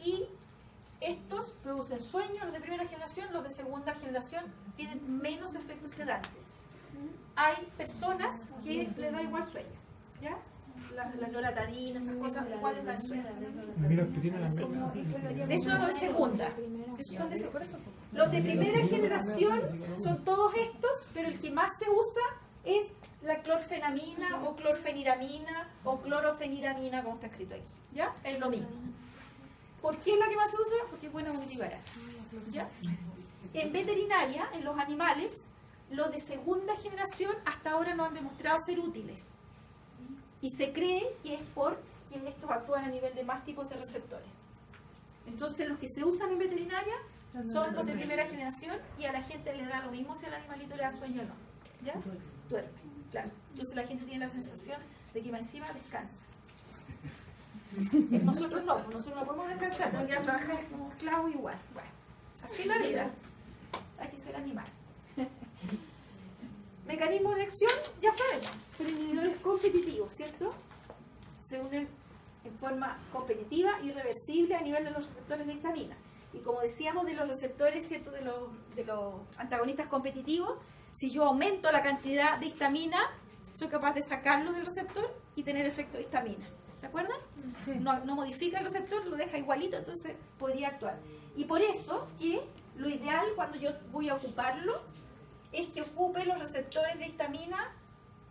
Y estos producen sueño, los de primera generación. Los de segunda generación tienen menos efectos sedantes. Hay personas que les da igual sueño, ¿ya? Las loratadinas, esas cosas, igual les dan sueño. Eso es lo de segunda. Esos son de segunda. Los de primera generación son todos estos, pero el que más se usa es la clorfenamina o clorfeniramina o clorofeniramina, como está escrito aquí, ¿ya? Es lo mismo. ¿Por qué es la que más se usa? Porque es buena, útil y barata, ¿ya? En veterinaria, en los animales, los de segunda generación hasta ahora no han demostrado ser útiles. Y se cree que es por quien estos actúan a nivel de más tipos de receptores. Entonces los que se usan en veterinaria son los de primera generación, y a la gente le da lo mismo si al animalito le da sueño o no. ¿Ya? Duerme, claro. Entonces la gente tiene la sensación de que va encima descansa. Nosotros no podemos descansar, tenemos que ir a trabajar como esclavos igual. Bueno, así es la vida. Hay que ser animal. Mecanismo de acción, ya sabemos, son inhibidores competitivos, ¿cierto? Se unen en forma competitiva y reversible a nivel de los receptores de histamina. Y como decíamos de los receptores, ¿cierto?, de los antagonistas competitivos, si yo aumento la cantidad de histamina, soy capaz de sacarlo del receptor y tener efecto de histamina. ¿Se acuerdan? Sí. No modifica el receptor, lo deja igualito, entonces podría actuar. Y por eso que lo ideal cuando yo voy a ocuparlo es que ocupe los receptores de histamina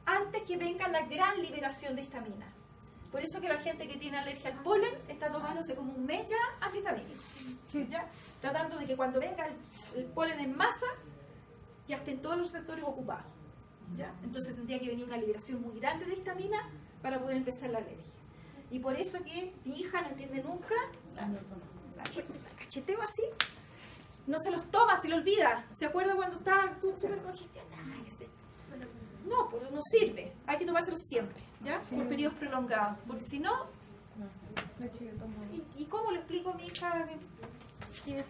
antes que venga la gran liberación de histamina. Por eso que la gente que tiene alergia al polen está tomándose como un mes ya antihistamínico, ¿ya? Tratando de que cuando venga el polen en masa ya estén todos los receptores ocupados. ¿ya? Entonces tendría que venir una liberación muy grande de histamina para poder empezar la alergia. Y por eso que mi hija no entiende nunca, la cacheteo así, no se los toma, se lo olvida. ¿Se acuerda cuando está súper congestionada? No, pues no sirve. Hay que tomárselo siempre, ¿ya? Por periodos prolongados, porque si no... ¿Y cómo le explico a mi hija que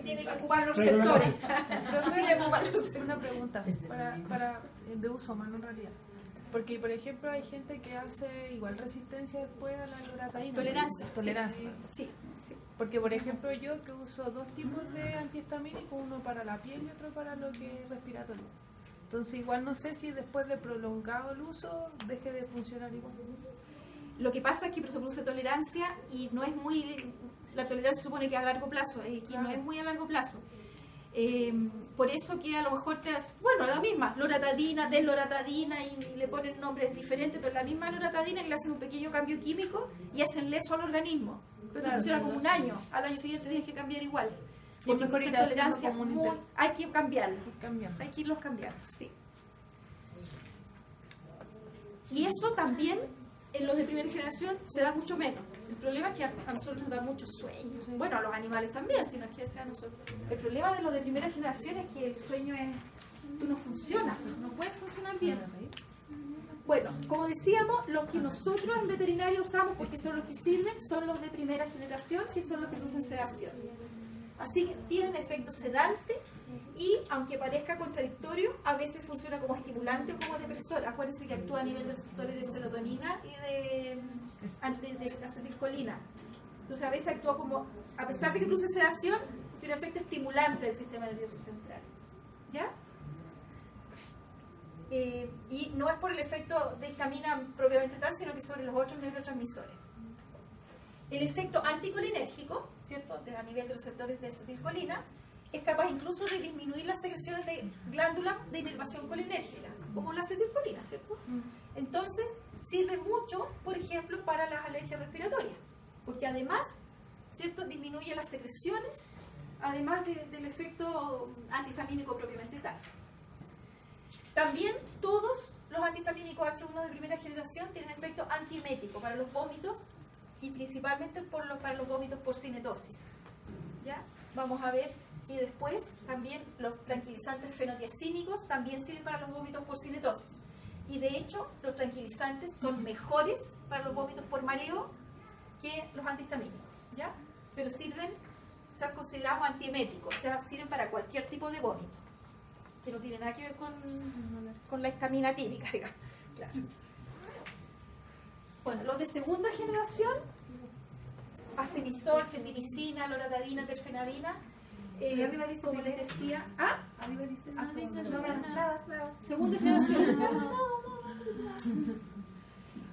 tiene que ocupar los receptores? Una pregunta de uso humano en realidad. Porque, por ejemplo, hay gente que hace igual resistencia después a la loratadina. Tolerancia. Sí. Porque, por ejemplo, yo que uso 2 tipos de antihistamínicos, uno para la piel y otro para lo que es respiratorio. Entonces, igual no sé si después de prolongado el uso deje de funcionar igual. Lo que pasa es que se produce tolerancia y no es muy... La tolerancia se supone que a largo plazo, que no es muy a largo plazo. Por eso que a lo mejor bueno, la misma, loratadina, desloratadina, y le ponen nombres diferentes, pero la misma loratadina que le hacen un pequeño cambio químico y hacen leso al organismo. Pero funciona como un año, al año siguiente tienes que cambiar igual. Porque por tolerancia hay que cambiarlo. Hay que irlos cambiando, sí. Y eso también en los de primera generación se da mucho menos. El problema es que a nosotros nos da mucho sueño. Bueno, a los animales también, si no es que sea a nosotros. El problema de los de primera generación es que el sueño no funciona, no puede funcionar bien. Bueno, como decíamos, los que nosotros en veterinaria usamos porque son los que sirven son los de primera generación, que son los que producen sedación. Así que tienen efecto sedante y, aunque parezca contradictorio, a veces funciona como estimulante o como depresor. Acuérdense que actúa a nivel de receptores de serotonina y de acetilcolina. Entonces, a veces actúa como, a pesar de que produce sedación, tiene un efecto estimulante del sistema nervioso central. ¿Ya? Y no es por el efecto de histamina propiamente tal, sino que sobre los otros neurotransmisores. El efecto anticolinérgico, ¿cierto?, a nivel de receptores de acetilcolina, es capaz incluso de disminuir las secreciones de glándulas de inervación colinérgica, como la acetilcolina, ¿cierto? Entonces, sirve mucho, por ejemplo, para las alergias respiratorias, porque además, ¿cierto?, disminuye las secreciones, además del efecto antihistamínico propiamente tal. También todos los antihistamínicos H1 de primera generación tienen efecto antiemético para los vómitos y principalmente para los vómitos por cinetosis. ¿Ya? Vamos a ver que después también los tranquilizantes fenotiazínicos también sirven para los vómitos por cinetosis. Y de hecho, los tranquilizantes son mejores para los vómitos por mareo que los antihistamínicos. ¿Ya? Pero sirven, son considerados antieméticos, o sea, sirven para cualquier tipo de vómito, que no tiene nada que ver con la histamina típica, digamos. Claro. Bueno, los de segunda generación, afemisol, cetirizina, loratadina, terfenadina, arriba dice, como les decía, arriba dice, segunda generación.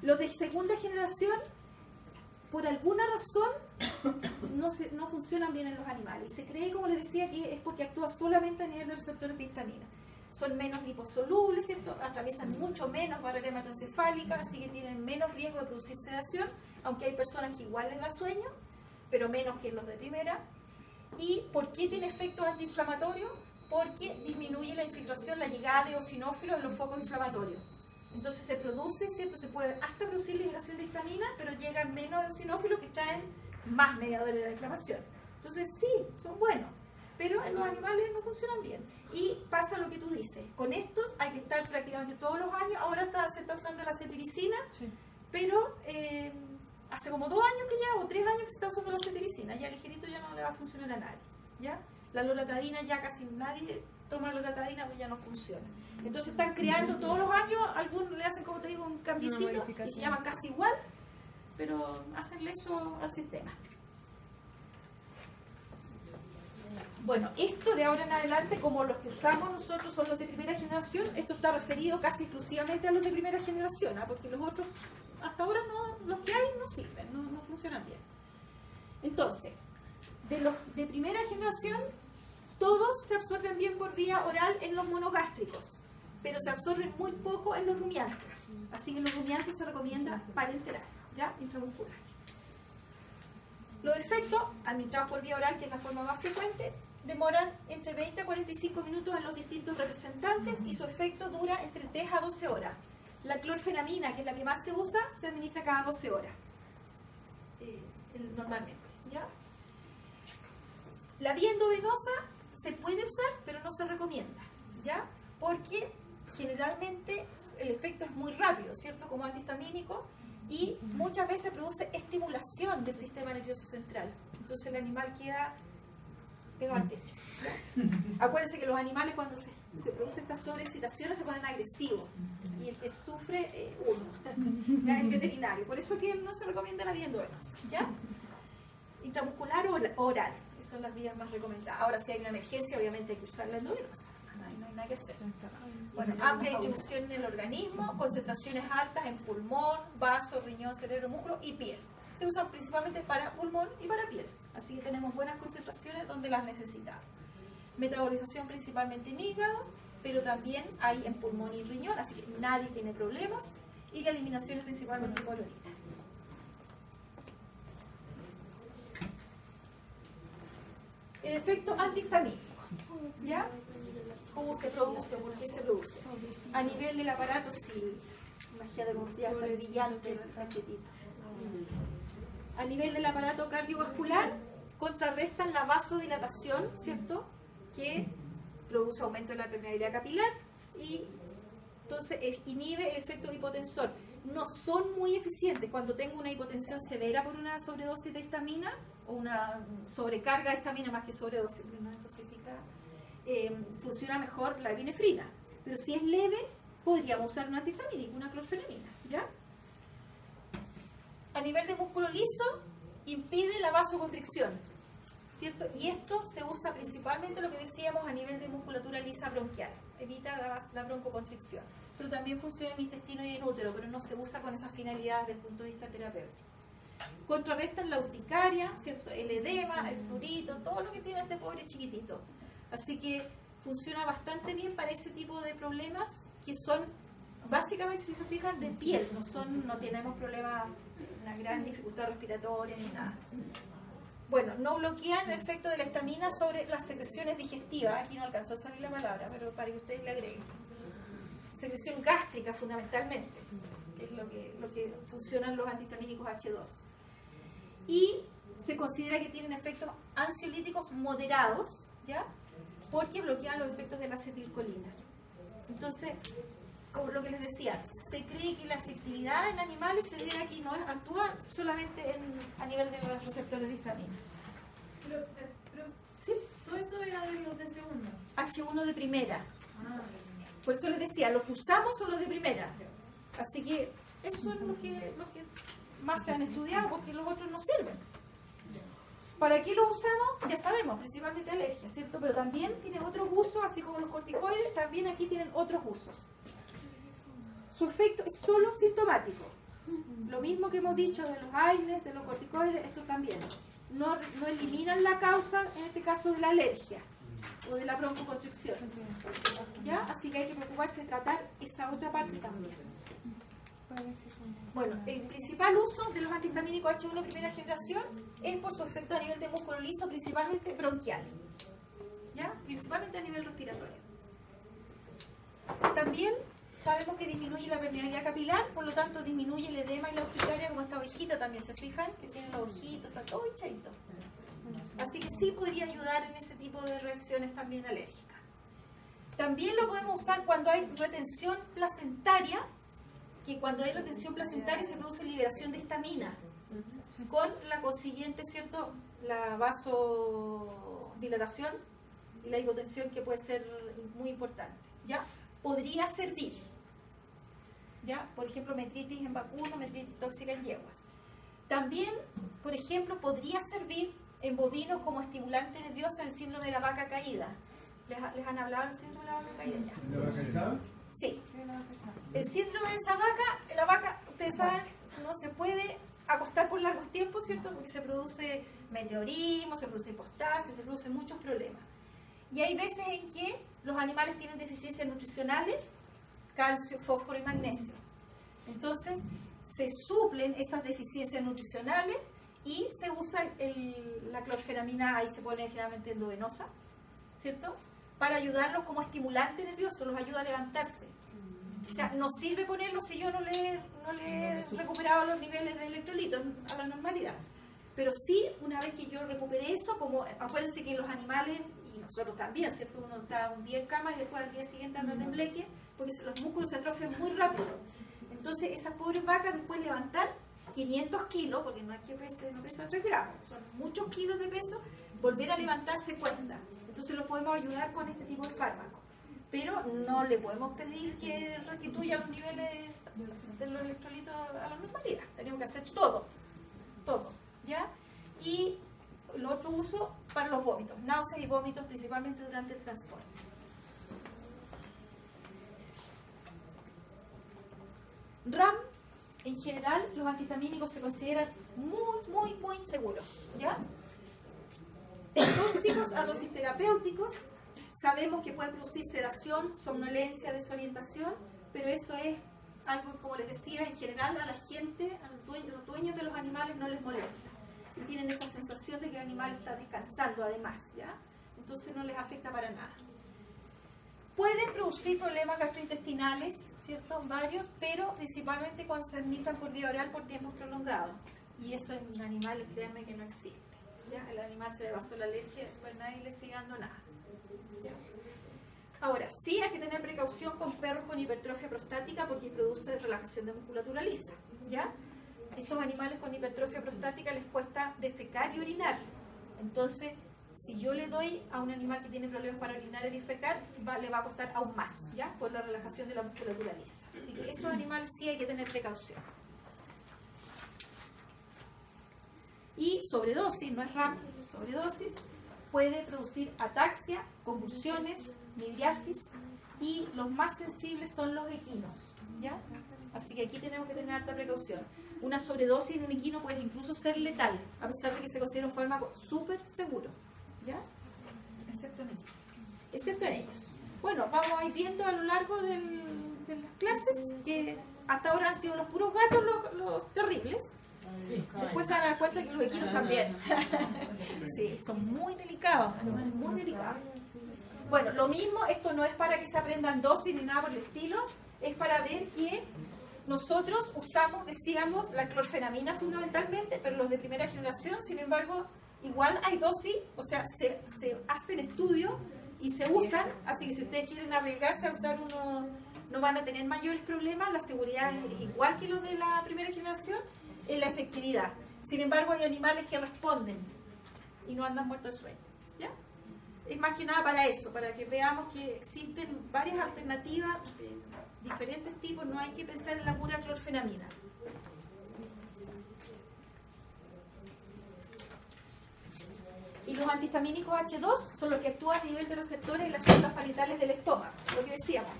Los de segunda generación, por alguna razón, no funcionan bien en los animales. Y se cree, como les decía, que es porque actúa solamente a nivel de receptores de histamina. Son menos liposolubles, ¿cierto? Atraviesan mucho menos barrera hematoencefálica, así que tienen menos riesgo de producir sedación, aunque hay personas que igual les da sueño, pero menos que los de primera. ¿Y por qué tiene efectos antiinflamatorios? Porque disminuye la infiltración, la llegada de eosinófilos en los focos inflamatorios. Entonces se produce, ¿cierto? Se puede hasta producir liberación de histamina, pero llegan menos eosinófilos que traen más mediadores de la inflamación. Entonces sí, son buenos, pero en los animales no funcionan bien. Y pasa lo que tú dices, con estos hay que estar prácticamente todos los años. Ahora se está usando la cetiricina, sí, pero hace como 2 años que ya, o 3 años que se está usando la cetiricina, ya ligerito ya no le va a funcionar a nadie, ¿ya? La loratadina ya casi nadie toma loratadina porque ya no funciona. Entonces están creando todos los años, algunos le hacen, como te digo, un cambiecito y se llama casi igual, pero hacen eso al sistema. Bueno, esto de ahora en adelante, como los que usamos nosotros son los de primera generación, esto está referido casi exclusivamente a los de primera generación, porque los otros, hasta ahora los que hay no sirven, no funcionan bien. Entonces, de los de primera generación, todos se absorben bien por vía oral en los monogástricos, pero se absorben muy poco en los rumiantes. Así que en los rumiantes se recomienda parenteral, ¿ya? Intramuscular. Los efectos, administrados por vía oral, que es la forma más frecuente, demoran entre 20 a 45 minutos en los distintos representantes y su efecto dura entre 10 a 12 horas. La clorfenamina, que es la que más se usa, se administra cada 12 horas, normalmente, ¿ya? La vía endovenosa se puede usar, pero no se recomienda, ¿ya? Porque generalmente el efecto es muy rápido, ¿cierto? Como antihistamínico, y muchas veces produce estimulación del sistema nervioso central. Entonces el animal queda pegante. Acuérdense que los animales, cuando se produce esta sobreexcitación, se ponen agresivos. Y el que sufre, uno, ya el veterinario. Por eso que no se recomienda la vía endovenosa, ¿ya? Intramuscular o oral, esas son las vías más recomendadas. Ahora, si hay una emergencia, obviamente hay que usar la endovenosa. No hay nada que hacer. Bueno, amplia distribución en el organismo, concentraciones altas en pulmón, vaso, riñón, cerebro, músculo y piel. Se usan principalmente para pulmón y para piel. Así que tenemos buenas concentraciones donde las necesitamos. Metabolización principalmente en hígado, pero también hay en pulmón y riñón, así que nadie tiene problemas. Y la eliminación es principalmente por orina. El efecto antihistamínico, ¿ya? ¿Cómo se produce o por qué se produce? A nivel del aparato, sí. Imagínate cómo se llama, brillante el cachetito. A nivel del aparato cardiovascular, contrarrestan la vasodilatación, ¿cierto? Que produce aumento de la permeabilidad capilar y entonces inhibe el efecto hipotensor. No son muy eficientes. Cuando tengo una hipotensión severa por una sobredosis de histamina o una sobrecarga de histamina más que sobredosis, pero no es dosificada, funciona mejor la epinefrina. Pero si es leve, podríamos usar un antihistamínico, una clorfenamina, ¿ya? A nivel de músculo liso, impide la vasoconstricción, ¿cierto? Y esto se usa principalmente, lo que decíamos, a nivel de musculatura lisa bronquial. Evita la broncoconstricción. Pero también funciona en intestino y en útero, pero no se usa con esas finalidades desde el punto de vista terapéutico. Contrarrestan la urticaria, ¿cierto? El edema, el prurito, todo lo que tiene este pobre chiquitito. Así que funciona bastante bien para ese tipo de problemas que son, básicamente, si se fijan, de piel. No tenemos problemas, una gran dificultad respiratoria ni nada. Bueno, no bloquean el efecto de la histamina sobre las secreciones digestivas. Aquí no alcanzó a salir la palabra, pero para que ustedes le agreguen. Secreción gástrica, fundamentalmente, que es lo que funcionan los antihistamínicos H2. Y se considera que tienen efectos ansiolíticos moderados, ¿ya? Porque bloquean los efectos de la acetilcolina. Entonces, como lo que les decía, se cree que la efectividad en animales se debe a que no actúa solamente a nivel de los receptores de histamina. Pero ¿sí? Todo eso era de los de segunda. H1 de primera. Por eso les decía, los que usamos son los de primera. Así que esos son los que más se han estudiado, porque los otros no sirven. ¿Para qué los usamos? Ya sabemos, principalmente alergia, ¿cierto? Pero también tienen otros usos, así como los corticoides, también aquí tienen otros usos. Su efecto es solo sintomático. Lo mismo que hemos dicho de los AINES, de los corticoides, esto también. No eliminan la causa, en este caso, de la alergia o de la broncoconstricción. ¿Ya? Así que hay que preocuparse de tratar esa otra parte también. Bueno, el principal uso de los antihistamínicos H1 primera generación es por su efecto a nivel de músculo liso, principalmente bronquial. ¿Ya? Principalmente a nivel respiratorio. También sabemos que disminuye la permeabilidad capilar, por lo tanto disminuye el edema y la urticaria, como esta ovejita también, ¿se fijan? Que tiene la ovejita, está todo hinchadito. Así que sí podría ayudar en ese tipo de reacciones también alérgicas. También lo podemos usar cuando hay retención placentaria, que cuando hay retención placentaria se produce liberación de histamina, con la consiguiente, ¿cierto?, la vasodilatación y la hipotensión, que puede ser muy importante. ¿Ya? Podría servir, ¿ya? Por ejemplo, metritis en vacuno, metritis tóxica en yeguas. También, por ejemplo, podría servir en bovinos como estimulante nervioso en el síndrome de la vaca caída. ¿Les han hablado del síndrome de la vaca caída? Ya. ¿La vaca echada? Sí. El síndrome de esa vaca, la vaca, ustedes saben, no se puede acostar por largos tiempos, ¿cierto? Porque se produce meteorismo, se produce hipostasia, se producen muchos problemas. Y hay veces en que los animales tienen deficiencias nutricionales, calcio, fósforo y magnesio. Entonces, se suplen esas deficiencias nutricionales y se usa la clorfenamina, ahí se pone generalmente endovenosa, ¿cierto? Para ayudarlos como estimulante nervioso, los ayuda a levantarse. O sea, no sirve ponerlo si yo no le he recuperado los niveles de electrolitos a la normalidad. Pero sí, una vez que yo recupere eso, como acuérdense que los animales, y nosotros también, ¿cierto? Uno está un día en cama y después al día siguiente anda tembleque, porque los músculos se atrofian muy rápido. Entonces, esas pobres vacas después levantar 500 kilos, porque no es que no pesa 3 gramos, son muchos kilos de peso, volver a levantarse cuesta. Entonces, lo podemos ayudar con este tipo de fármacos. Pero no le podemos pedir que restituya los niveles de los electrolitos a la normalidad. Tenemos que hacer todo, ¿ya? Y el otro uso para los vómitos, náuseas y vómitos principalmente durante el transporte. RAM, en general, los antihistamínicos se consideran muy seguros, ¿ya? Tóxicos a dosis terapéuticos, sabemos que pueden producir sedación, somnolencia, desorientación, pero eso es algo, como les decía, en general a la gente, a los dueños de los animales no les molesta. Y tienen esa sensación de que el animal está descansando además, ¿ya? Entonces no les afecta para nada. Pueden producir problemas gastrointestinales, ¿cierto? Varios, pero principalmente cuando se administran por vía oral por tiempos prolongados. Y eso en animales, créanme que no existe, ¿ya? El animal se le pasó la alergia, pues nadie le sigue dando nada, ¿ya? Ahora, sí hay que tener precaución con perros con hipertrofia prostática porque produce relajación de musculatura lisa, ¿ya? Estos animales con hipertrofia prostática les cuesta defecar y orinar. Entonces, si yo le doy a un animal que tiene problemas para orinar y defecar, le va a costar aún más, ¿ya? Por la relajación de la musculatura lisa. Así que esos animales sí hay que tener precaución. Y sobredosis, no es RAM, sobredosis, puede producir ataxia, convulsiones, midriasis, y los más sensibles son los equinos, ¿ya? Así que aquí tenemos que tener alta precaución. Una sobredosis en un equino puede incluso ser letal, a pesar de que se considera un fármaco súper seguro, ¿ya? Excepto en ellos. Bueno, vamos a ir viendo a lo largo de las clases que hasta ahora han sido los puros gatos los terribles. Después se van a dar cuenta que los equinos también. Sí, son muy delicados, animales muy delicados. Bueno, lo mismo, esto no es para que se aprendan dosis ni nada por el estilo, es para ver que nosotros usamos, decíamos, la clorfenamina fundamentalmente, pero los de primera generación, sin embargo, igual hay dosis, o sea, se hacen estudios y se usan, así que si ustedes quieren arriesgarse a usar uno, no van a tener mayores problemas, la seguridad es igual que los de la primera generación en la efectividad. Sin embargo, hay animales que responden y no andan muertos de sueño, ¿ya? Es más que nada para eso, para que veamos que existen varias alternativas de diferentes tipos, no hay que pensar en la pura clorfenamina. Y los antihistamínicos H2 son los que actúan a nivel de receptores en las células parietales del estómago, lo que decíamos.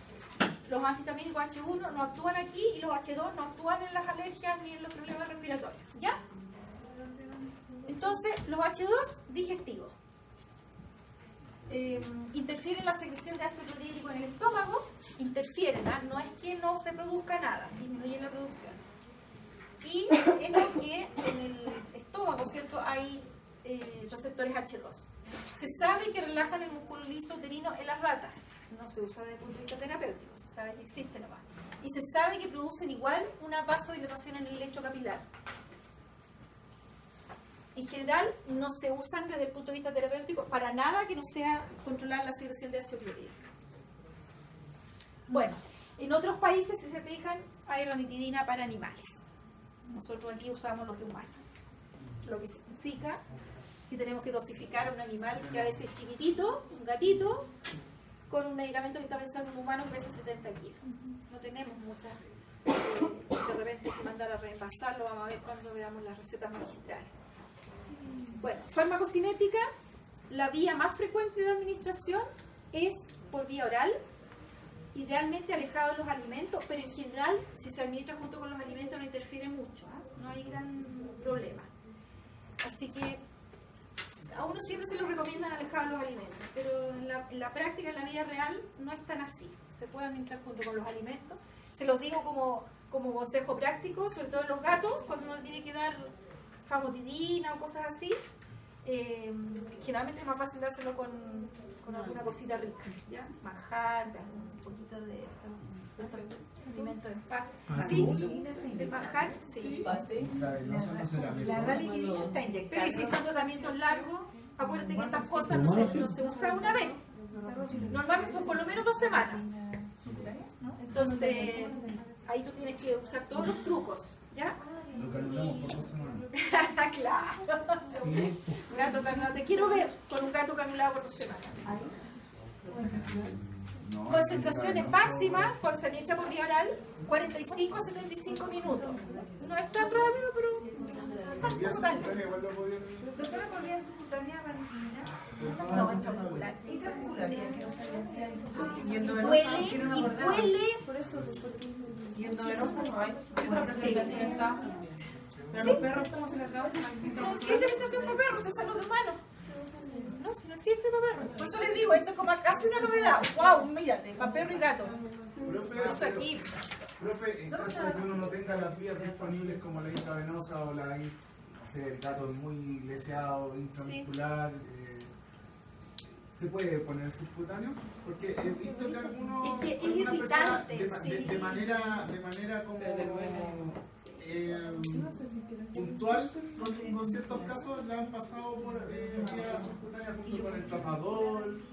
Los antihistamínicos H1 no actúan aquí y los H2 no actúan en las alergias ni en los problemas respiratorios, ¿ya? Entonces, los H2 digestivos. Interfieren en la secreción de ácido clorhídrico en el estómago, interfieren, ¿eh? No es que no se produzca nada, disminuyen la producción. Y es porque en el estómago, ¿cierto?, hay receptores H2. Se sabe que relajan el músculo liso uterino en las ratas, no se usa desde el punto de vista terapéutico, se sabe que existe nomás. Y se sabe que producen igual una vasodilatación en el lecho capilar. En general no se usan desde el punto de vista terapéutico para nada que no sea controlar la secreción de ácido clorhídrico. Bueno, en otros países, si se fijan, hay ranitidina para animales. Nosotros aquí usamos los de humanos. Lo que significa que tenemos que dosificar a un animal que a veces es chiquitito, un gatito, con un medicamento que está pensando en un humano que pesa 70 kilos. No tenemos muchas. De repente hay que mandar a reemplazarlo, vamos a ver cuando veamos las recetas magistrales. Bueno, farmacocinética, la vía más frecuente de administración es por vía oral, idealmente alejado de los alimentos, pero en general, si se administra junto con los alimentos no interfiere mucho, ¿eh? No hay gran problema. Así que a uno siempre se lo recomiendan alejado de los alimentos, pero en la práctica, en la vida real, no es tan así. Se puede administrar junto con los alimentos. Se los digo como consejo práctico, sobre todo en los gatos, cuando uno tiene que dar famotidina o cosas así, Generalmente es más fácil dárselo con alguna cosita rica, ¿ya? Manjar, un poquito de alimento en paz. Sí, de manjar, sí. La valididad está inyectada. Pero y si son tratamientos largos, acuérdate que estas cosas no se usan una vez. Normalmente son por lo menos 2 semanas. Entonces, ahí tú tienes que usar todos los trucos, ¿ya? Lo calculamos por 2 semanas. Claro. Gato canulado. Te quiero ver con un gato canulado por 2 semanas. Concentraciones máximas, cuando se echa por vía oral, 45 a 75 minutos. No es tan rápido, pero tampoco tan lento. Doctora, ¿por vía subcutánea valentina? No, es transmuscular. Y transmuscular. Y duele, Y endovenosa no hay. Yo creo que sí. Pero los perros, ¿cómo se les acaba? No existe legislación para perros, es salud de humanos. No, si no existe para perros. Por eso les digo, esto es como casi una novedad. ¡Wow! Mírate, para perro y gato. Eso aquí. Profe, en caso de que uno no tenga las vías disponibles como la intravenosa o la, no sé, el gato muy leseado, intramuscular, ¿se puede poner subcutáneo? Porque he visto que algunos, es algunas personas irritante, de manera como puntual, con ciertos casos le han pasado por vía subcutánea junto con el tramadol.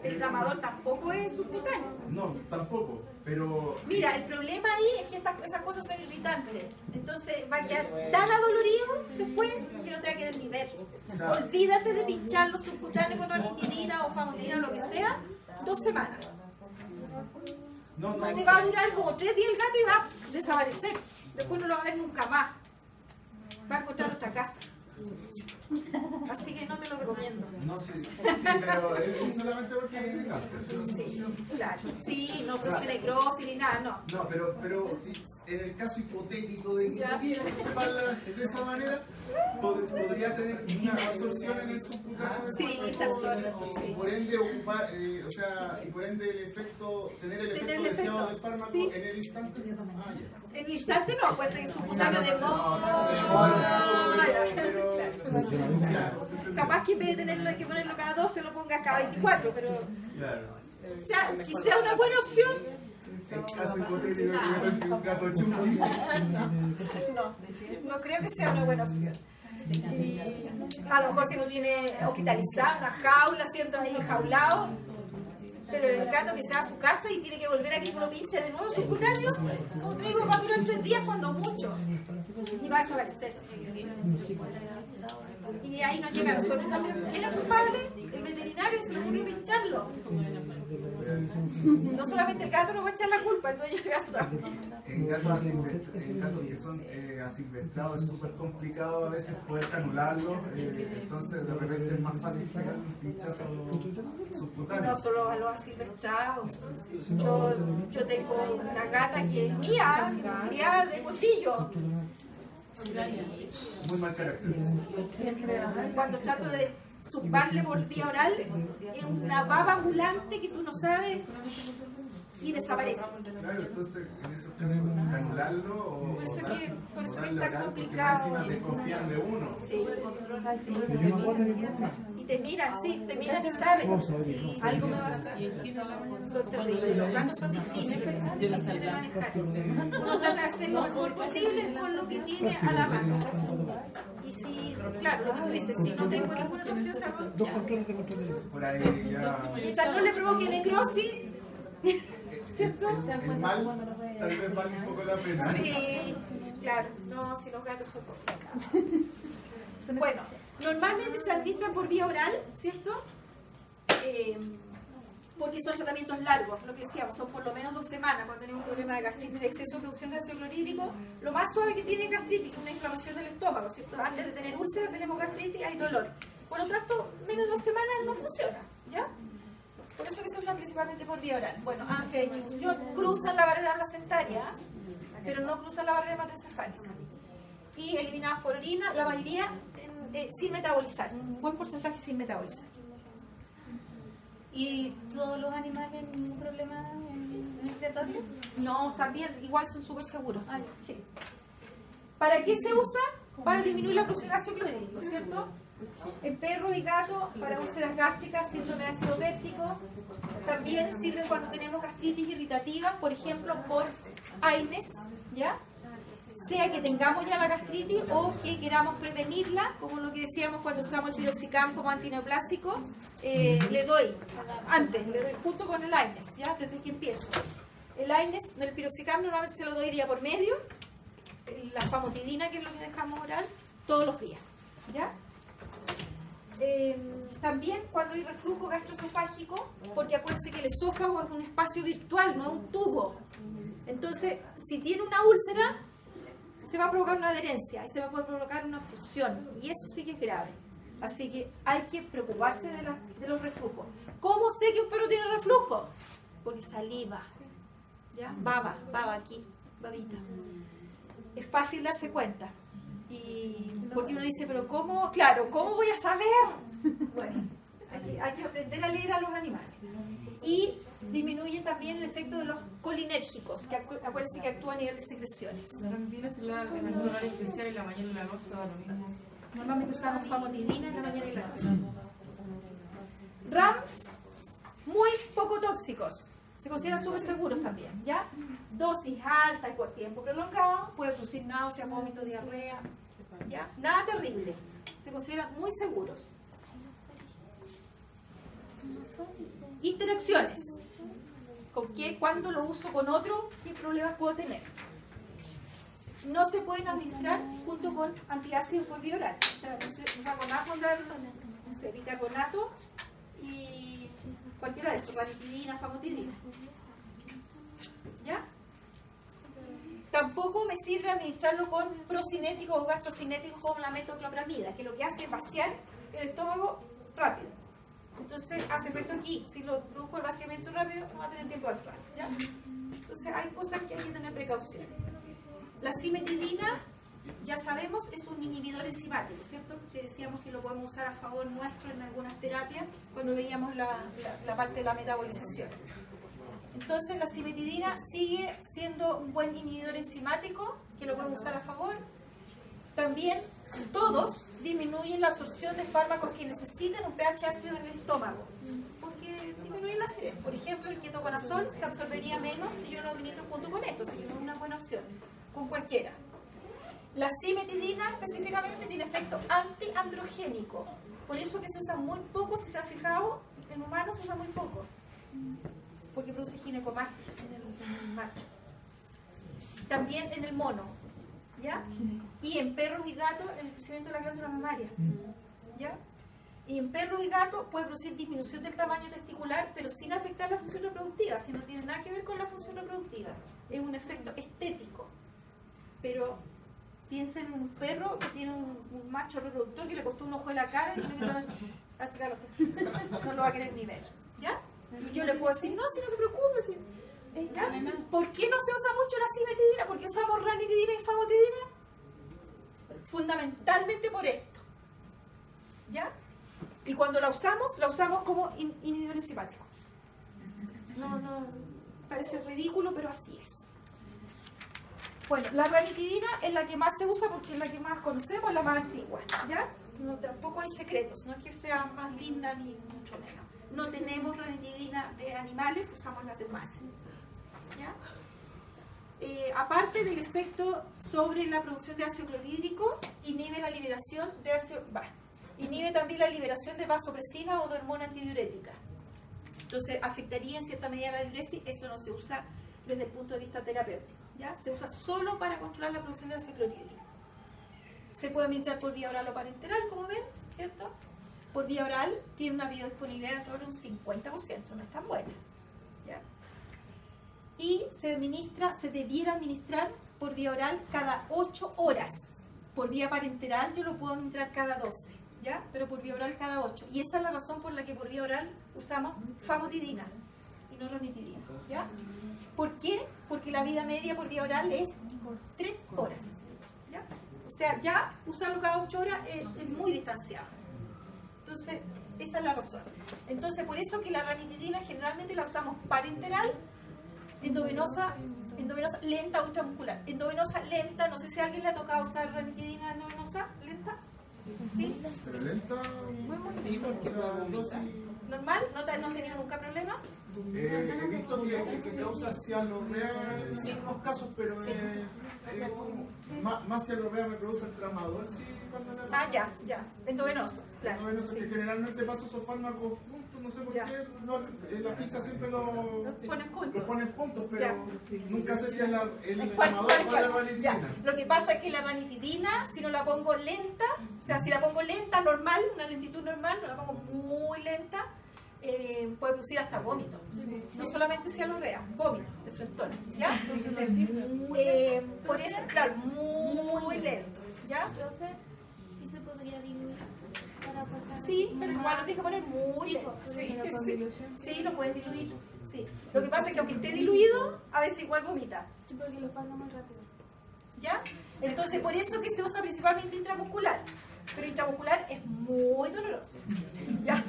El tramadol tampoco es subcutáneo. No, tampoco, pero... Mira, el problema ahí es que esas cosas son irritantes. Entonces va a quedar tan adolorido después que no te va a querer ni ver. Olvídate de pinchar los subcutáneos con ranitidina o famotidina o lo que sea, 2 semanas. No, Te va a durar como 3 días el gato y va a desaparecer. Después no lo va a ver nunca más. Va a encontrar otra casa. Así que no te lo recomiendo. No, sí, pero es solamente porque es irritante. Sí, claro. Sí, no produce necrosis ni nada, no. No, pero si en el caso hipotético de que tuviera que ocuparla de esa manera, podría tener una absorción en el subcutáneo. Sí, se absorbe. Y por ende ocupar, o sea, y por ende el efecto, tener el efecto deseado del fármaco en el instante. En el instante no, pues en el subcutáneo de capaz que en vez de tenerlo que ponerlo cada 2 se lo pongas cada 24, pero o sea, que sea una buena opción. En caso hipotético que un gato chumbo. No creo que sea una buena opción. Y a lo mejor si no tiene hospitalizado, una jaula, siendo ahí enjaulado, pero el gato que se va a su casa y tiene que volver aquí con lo pinche de nuevo subcutáneo, como te digo, va a durar 3 días cuando mucho y va a desaparecer. Y ahí nos llega a nosotros también. ¿Quién es el culpable? El veterinario, se le ocurrió pincharlo. No solamente el gato nos va a echar la culpa, el dueño del gato. En gatos que son asilvestrados es súper complicado a veces poder anularlos, entonces de repente es más fácil pegar un pinchazo subcutáneo. No solo a los asilvestrados. Yo tengo una gata que es mía, criada de potrillo. Muy mal carácter. Cuando trato de zumbarle por vía oral, es una baba ambulante que tú no sabes y desaparece. Claro, entonces en esos casos anularlo o por eso que darle está oral, complicado. porque encima desconfían de uno. Sí. Y te miran, sí, te miran y saben. Sí, algo me va a hacer. Son terribles. Los gatos son difíciles de manejar. Uno trata de hacer lo mejor posible con lo que tiene a la mano. Y si, claro, lo que tú dices, si no tengo ninguna otra opción, salvo ya. Por ahí ya. Mientras no le provoque necrosis, ¿cierto? El mal tal vez vale un poco la pena. Sí, claro. No, si los gatos son complicados. Bueno, normalmente se administran por vía oral, ¿cierto? Porque son tratamientos largos, lo que decíamos, son por lo menos 2 semanas cuando tenemos un problema de gastritis, de exceso de producción de ácido clorhídrico. Lo más suave que tiene gastritis, una inflamación del estómago, ¿cierto? Antes de tener úlcera tenemos gastritis, hay dolor. Por lo tanto, menos de 2 semanas no funciona, ¿ya? Por eso que se usa principalmente por vía oral. Bueno, aunque de difusión cruzan la barrera placentaria, pero no cruzan la barrera hematoencefálica. Y eliminadas por orina, la mayoría sin metabolizar, un buen porcentaje sin metabolizar. ¿Y todos los animales ningún problema en el territorio? No, también, igual son súper seguros. Sí. ¿Para qué se usa? Para disminuir la producción de ácido clorhídrico, ¿cierto? En perros y gatos, para úlceras gástricas, síndrome de ácido péptico. También sirven cuando tenemos gastritis irritativa, por ejemplo, por AINES, ¿ya? Sea que tengamos ya la gastritis o que queramos prevenirla, como lo que decíamos cuando usamos el piroxicam como antineoplásico, le doy junto con el AINES, ¿ya? Desde que empiezo. El AINES, el piroxicam normalmente se lo doy día por medio, la famotidina, que es lo que dejamos oral, todos los días, ¿ya? También cuando hay reflujo gastroesofágico, porque acuérdense que el esófago es un espacio virtual, no es un tubo. Entonces, si tiene una úlcera, se va a provocar una adherencia y se va a poder provocar una obstrucción, y eso sí que es grave. Así que hay que preocuparse de los reflujos. ¿Cómo sé que un perro tiene reflujo? Porque saliva, ¿ya? Baba aquí, babita. Es fácil darse cuenta. Y porque uno dice, pero ¿cómo? Claro, ¿cómo voy a saber? Bueno, hay que aprender a leer a los animales. Y disminuye también el efecto de los colinérgicos, que acuérdense que actúa a nivel de secreciones. También es en algún horario especial, en la mañana y en la noche, da lo mismo. Normalmente usamos famotidina en la mañana y la noche. RAM, muy poco tóxicos. Se consideran súper seguros también, ¿ya? Dosis alta y por tiempo prolongado, puede producir náuseas, vómitos, diarrea, ¿ya? Nada terrible. Se consideran muy seguros. Interacciones. ¿Con qué? ¿Cuándo lo uso con otro? ¿Qué problemas puedo tener? No se pueden administrar junto con antiácidos por vía oral. O sea, nos acordamos de no sé, bicarbonato y cualquiera de estos, ranitidina, famotidina. ¿Ya? Tampoco me sirve administrarlo con procinéticos o gastrocinéticos como la metoclopramida, que lo que hace es vaciar el estómago rápido. Entonces hace efecto aquí. Si lo produjo el vaciamiento rápido, no va a tener tiempo de actuar, ¿ya? Entonces hay cosas que hay que tener precaución. La cimetidina, ya sabemos, es un inhibidor enzimático, ¿cierto? Que decíamos que lo podemos usar a favor nuestro en algunas terapias cuando veíamos la parte de la metabolización. Entonces la cimetidina sigue siendo un buen inhibidor enzimático que lo podemos usar a favor. También todos disminuyen la absorción de fármacos que necesitan un pH ácido en el estómago, porque disminuyen la acidez. Por ejemplo, el ketoconazol se absorbería menos si yo lo administro junto con esto, así que no es una buena opción, con cualquiera. La cimetidina específicamente tiene efecto antiandrogénico, por eso que se usa muy poco, si se han fijado, en humanos se usa muy poco, porque produce ginecomastia en el macho. También en el mono, ¿ya? Y en perros y gatos, el crecimiento de la glándula mamaria, ¿ya? Y en perros y gatos puede producir disminución del tamaño testicular, pero sin afectar la función reproductiva, si no tiene nada que ver con la función reproductiva. Es un efecto estético. Pero piensen en un perro que tiene un macho reproductor que le costó un ojo de la cara y se le quitó a checar no lo va a querer ni ver, ¿ya? Y yo le puedo decir, no, si no se preocupe, si, ¿ya? ¿Por qué no se usa mucho la cimetidina? ¿Por qué usamos ranitidina y famotidina? Fundamentalmente por esto, ¿ya? Y cuando la usamos como inhibidor enzimático. No, parece ridículo, pero así es. Bueno, la ranitidina es la que más se usa porque es la que más conocemos, es la más antigua, ¿ya? No, tampoco hay secretos, no es que sea más linda ni mucho menos. No tenemos ranitidina de animales, usamos la de humanos, ¿ya? Aparte del efecto sobre la producción de ácido clorhídrico, inhibe la liberación de inhibe también la liberación de vasopresina o de hormona antidiurética. Entonces afectaría en cierta medida la diuresis. Eso no se usa desde el punto de vista terapéutico, ¿ya? Se usa solo para controlar la producción de ácido clorhídrico. Se puede administrar por vía oral o parenteral, como ven, ¿cierto? Por vía oral tiene una biodisponibilidad de alrededor de un 50%, no es tan buena, ¿ya? Y se debiera administrar por vía oral cada 8 horas. Por vía parenteral yo lo puedo administrar cada 12, ¿ya? Pero por vía oral cada 8. Y esa es la razón por la que por vía oral usamos famotidina y no ranitidina, ¿ya? ¿Por qué? Porque la vida media por vía oral es por 3 horas, ¿ya? O sea, ya usarlo cada 8 horas es muy distanciado. Entonces, esa es la razón. Entonces, por eso que la ranitidina generalmente la usamos parenteral, endovenosa lenta, ultramuscular. Endovenosa lenta, no sé si a alguien le ha tocado usar ranitidina endovenosa lenta. ¿Sí? Pero lenta. Sí, porque puede vomitar. ¿Normal? ¿No han tenido nunca problema? He visto que causa cialorrea en algunos casos, pero más cialorrea me produce el tramador, sí, cuando Ah, ya, endovenoso, claro. Endovenoso, que generalmente paso esos fármacos juntos, no sé por qué, la ficha siempre lo ponen juntos, pero nunca sé si es el inflamador o la ranitidina. Lo que pasa es que la ranitidina, si no la pongo lenta, o sea, si la pongo lenta, normal, una lentitud normal, no la pongo muy lenta, puede producir hasta vómito. No solamente cialorrea, vómito de frentones, ¿ya? Por eso, claro, muy lento, ¿ya? Profe, ¿y se podría diluir para pasar? Sí, pero igual lo tienes que poner muy lento. Sí, lo puedes diluir. Sí. Lo que pasa es que aunque esté diluido, a veces igual vomita. Sí, porque lo pasa muy rápido. ¿Ya? Entonces, por eso que se usa principalmente intramuscular. Pero intramuscular es muy dolorosa. ¿Ya?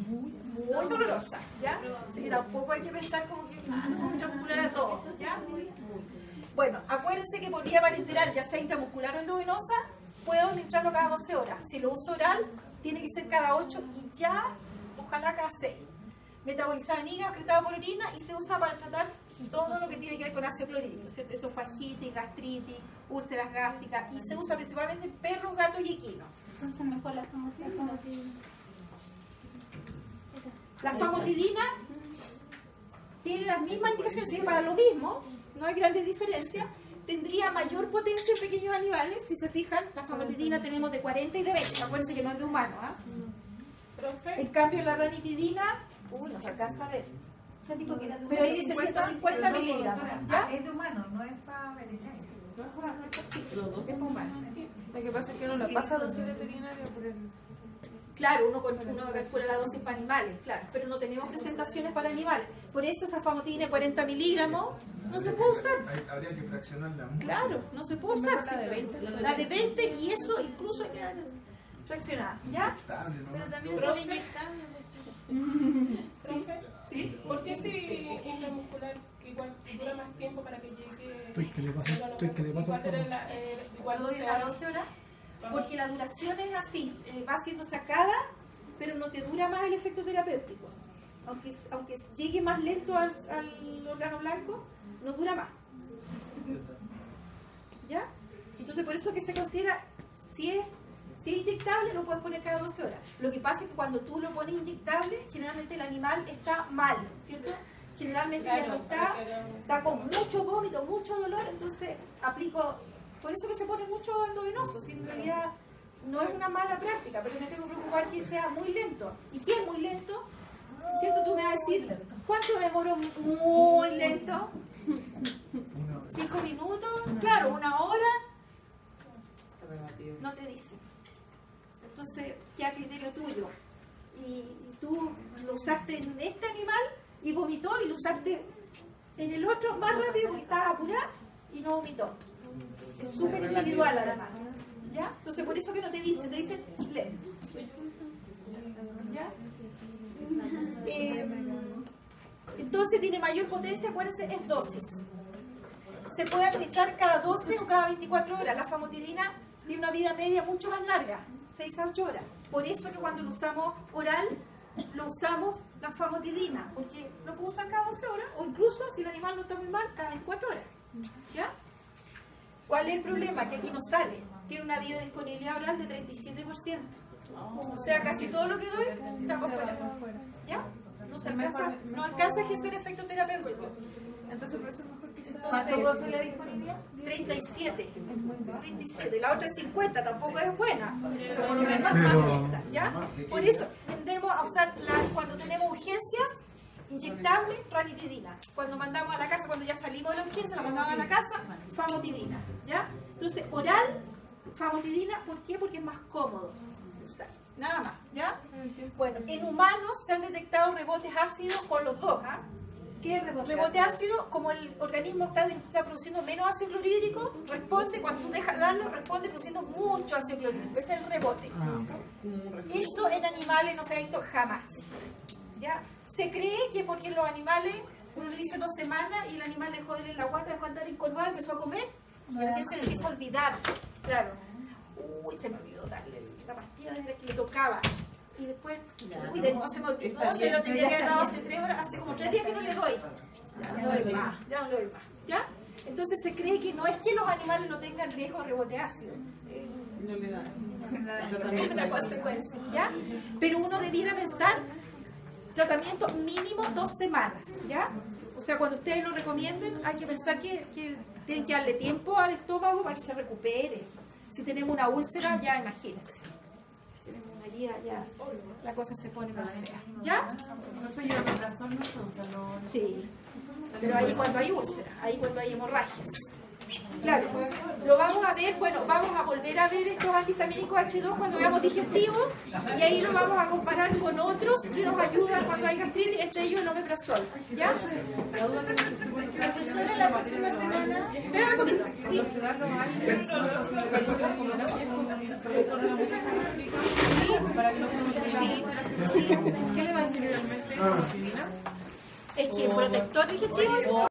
Muy dolorosa. ¿Ya? Así que tampoco hay que pensar como que no pongo intramuscular a todo. ¿Ya? Bueno, acuérdense que por vía parenteral, ya sea intramuscular o endovenosa, puedo administrarlo cada 12 horas. Si lo uso oral, tiene que ser cada 8 y ya, ojalá cada 6. Metabolizado en hígado, excretado por orina y se usa para tratar todo lo que tiene que ver con ácido clorhídrico, ¿cierto? Esofagitis, gastritis, úlceras gástricas, y se usa principalmente en perros, gatos y equinos. Entonces mejor la famotidina. La famotidina tiene las mismas indicaciones, ¿sí? Para lo mismo, no hay grandes diferencias. Tendría mayor potencia en pequeños animales, si se fijan, la famotidina tenemos de 40 y de 20, acuérdense que no es de humano, ¿ah? En cambio la ranitidina, no se alcanza a ver. Pero ahí dice 150 miligramos. ¿Ya? Es de humano, no es para veterinario. No es humano, es para humano. Lo que pasa es que uno la pasa a dosis veterinaria por el... Claro, uno calcula la dosis para animales, claro, pero no tenemos presentaciones para animales. Por eso esa famotidina de 40 miligramos no se puede usar. Habría que fraccionarla mucho. Claro, no se puede usar. La de 20. La de 20 y eso incluso hay que dar fraccionada, ¿ya? Pero también es inyectable. ¿Sí? ¿Por qué si intramuscular igual dura más tiempo para que llegue? Estoy que le paso Igual 12 horas. Porque la duración es así, va siendo sacada, pero no te dura más el efecto terapéutico. Aunque llegue más lento al órgano blanco, no dura más. ¿Ya? Entonces por eso que se considera, si es inyectable, lo puedes poner cada 12 horas. Lo que pasa es que cuando tú lo pones inyectable, generalmente el animal está mal, ¿cierto? Generalmente ya no está con mucho vómito, mucho dolor, entonces aplico. Por eso que se pone mucho endovenoso, si en realidad no es una mala práctica, pero me tengo que preocupar que sea muy lento. ¿Y qué es muy lento? ¿Cierto? Tú me vas a decir, ¿cuánto demoró muy lento? 5 minutos, claro, 1 hora, no te dice. Entonces, queda criterio tuyo. Y tú lo usaste en este animal y vomitó, y lo usaste en el otro más rápido porque estaba apurado y no vomitó. Es súper individual además, ¿ya? Entonces por eso que no te dicen lento, ¿ya? Entonces tiene mayor potencia, acuérdense, es dosis. Se puede administrar cada 12 o cada 24 horas. La famotidina tiene una vida media mucho más larga, 6 a 8 horas. Por eso que cuando lo usamos oral, lo usamos la famotidina, porque lo puedo usar cada 12 horas, o incluso si el animal no está muy mal, cada 24 horas, ¿ya? ¿Cuál es el problema? Que aquí no sale. Tiene una biodisponibilidad oral de 37%. O sea, casi todo lo que doy se va fuera. ¿Ya? No alcanza a ejercer efecto terapéutico. Entonces, por eso es mejor que sea... ¿Cuánto es la disponibilidad? 37. 37. La otra es 50, tampoco es buena. Pero por lo menos más lenta. ¿Ya? Por eso tendemos a usar cuando tenemos urgencias, inyectable, ranitidina. Cuando mandamos a la casa, cuando ya salimos de la urgencia, la mandamos a la casa, famotidina, ¿ya? Entonces, oral, famotidina, ¿por qué? Porque es más cómodo de usar, nada más, ¿ya? Bueno, en humanos se han detectado rebotes ácidos con los dos, ¿ah? ¿Qué es rebote ácido? Como el organismo está produciendo menos ácido clorhídrico, responde, cuando tú dejas de darlo, responde produciendo mucho ácido clorhídrico. Ese es el rebote. Eso en animales no se ha visto jamás, ¿ya? Se cree que porque los animales, uno le dice 2 semanas y el animal dejó de leer la guata, dejó de andar encorvado y empezó a comer, y a la gente se le empieza a olvidar. Claro. Uy, se me olvidó darle la pastilla desde que le tocaba. Y después, uy, de nuevo se me olvidó, se lo tenía que haber dado hace 3 horas, hace como 3 días que no le doy. Ya no le doy más, ya no le doy más. ¿Ya? Entonces se cree que no es que los animales no tengan riesgo de rebote ácido. No le da. Es una consecuencia, ¿ya? Pero uno debiera pensar tratamiento mínimo 2 semanas, ¿ya? O sea, cuando ustedes lo recomienden, hay que pensar que tienen que darle tiempo al estómago para que se recupere. Si tenemos una úlcera, ya imagínense. Si tenemos una herida, ya la cosa se pone más fea, ¿ya? Sí, pero ahí cuando hay úlcera, ahí cuando hay hemorragias. Claro, lo vamos a ver, bueno, vamos a volver a ver estos antihistamínicos H2 cuando veamos digestivo y ahí lo vamos a comparar con otros que nos ayudan cuando hay gastritis, entre ellos el omeprazol, ¿ya? Profesora, la próxima semana... Espera un poquito, sí. ¿Qué le va a enseñar realmente? Es que protector digestivo es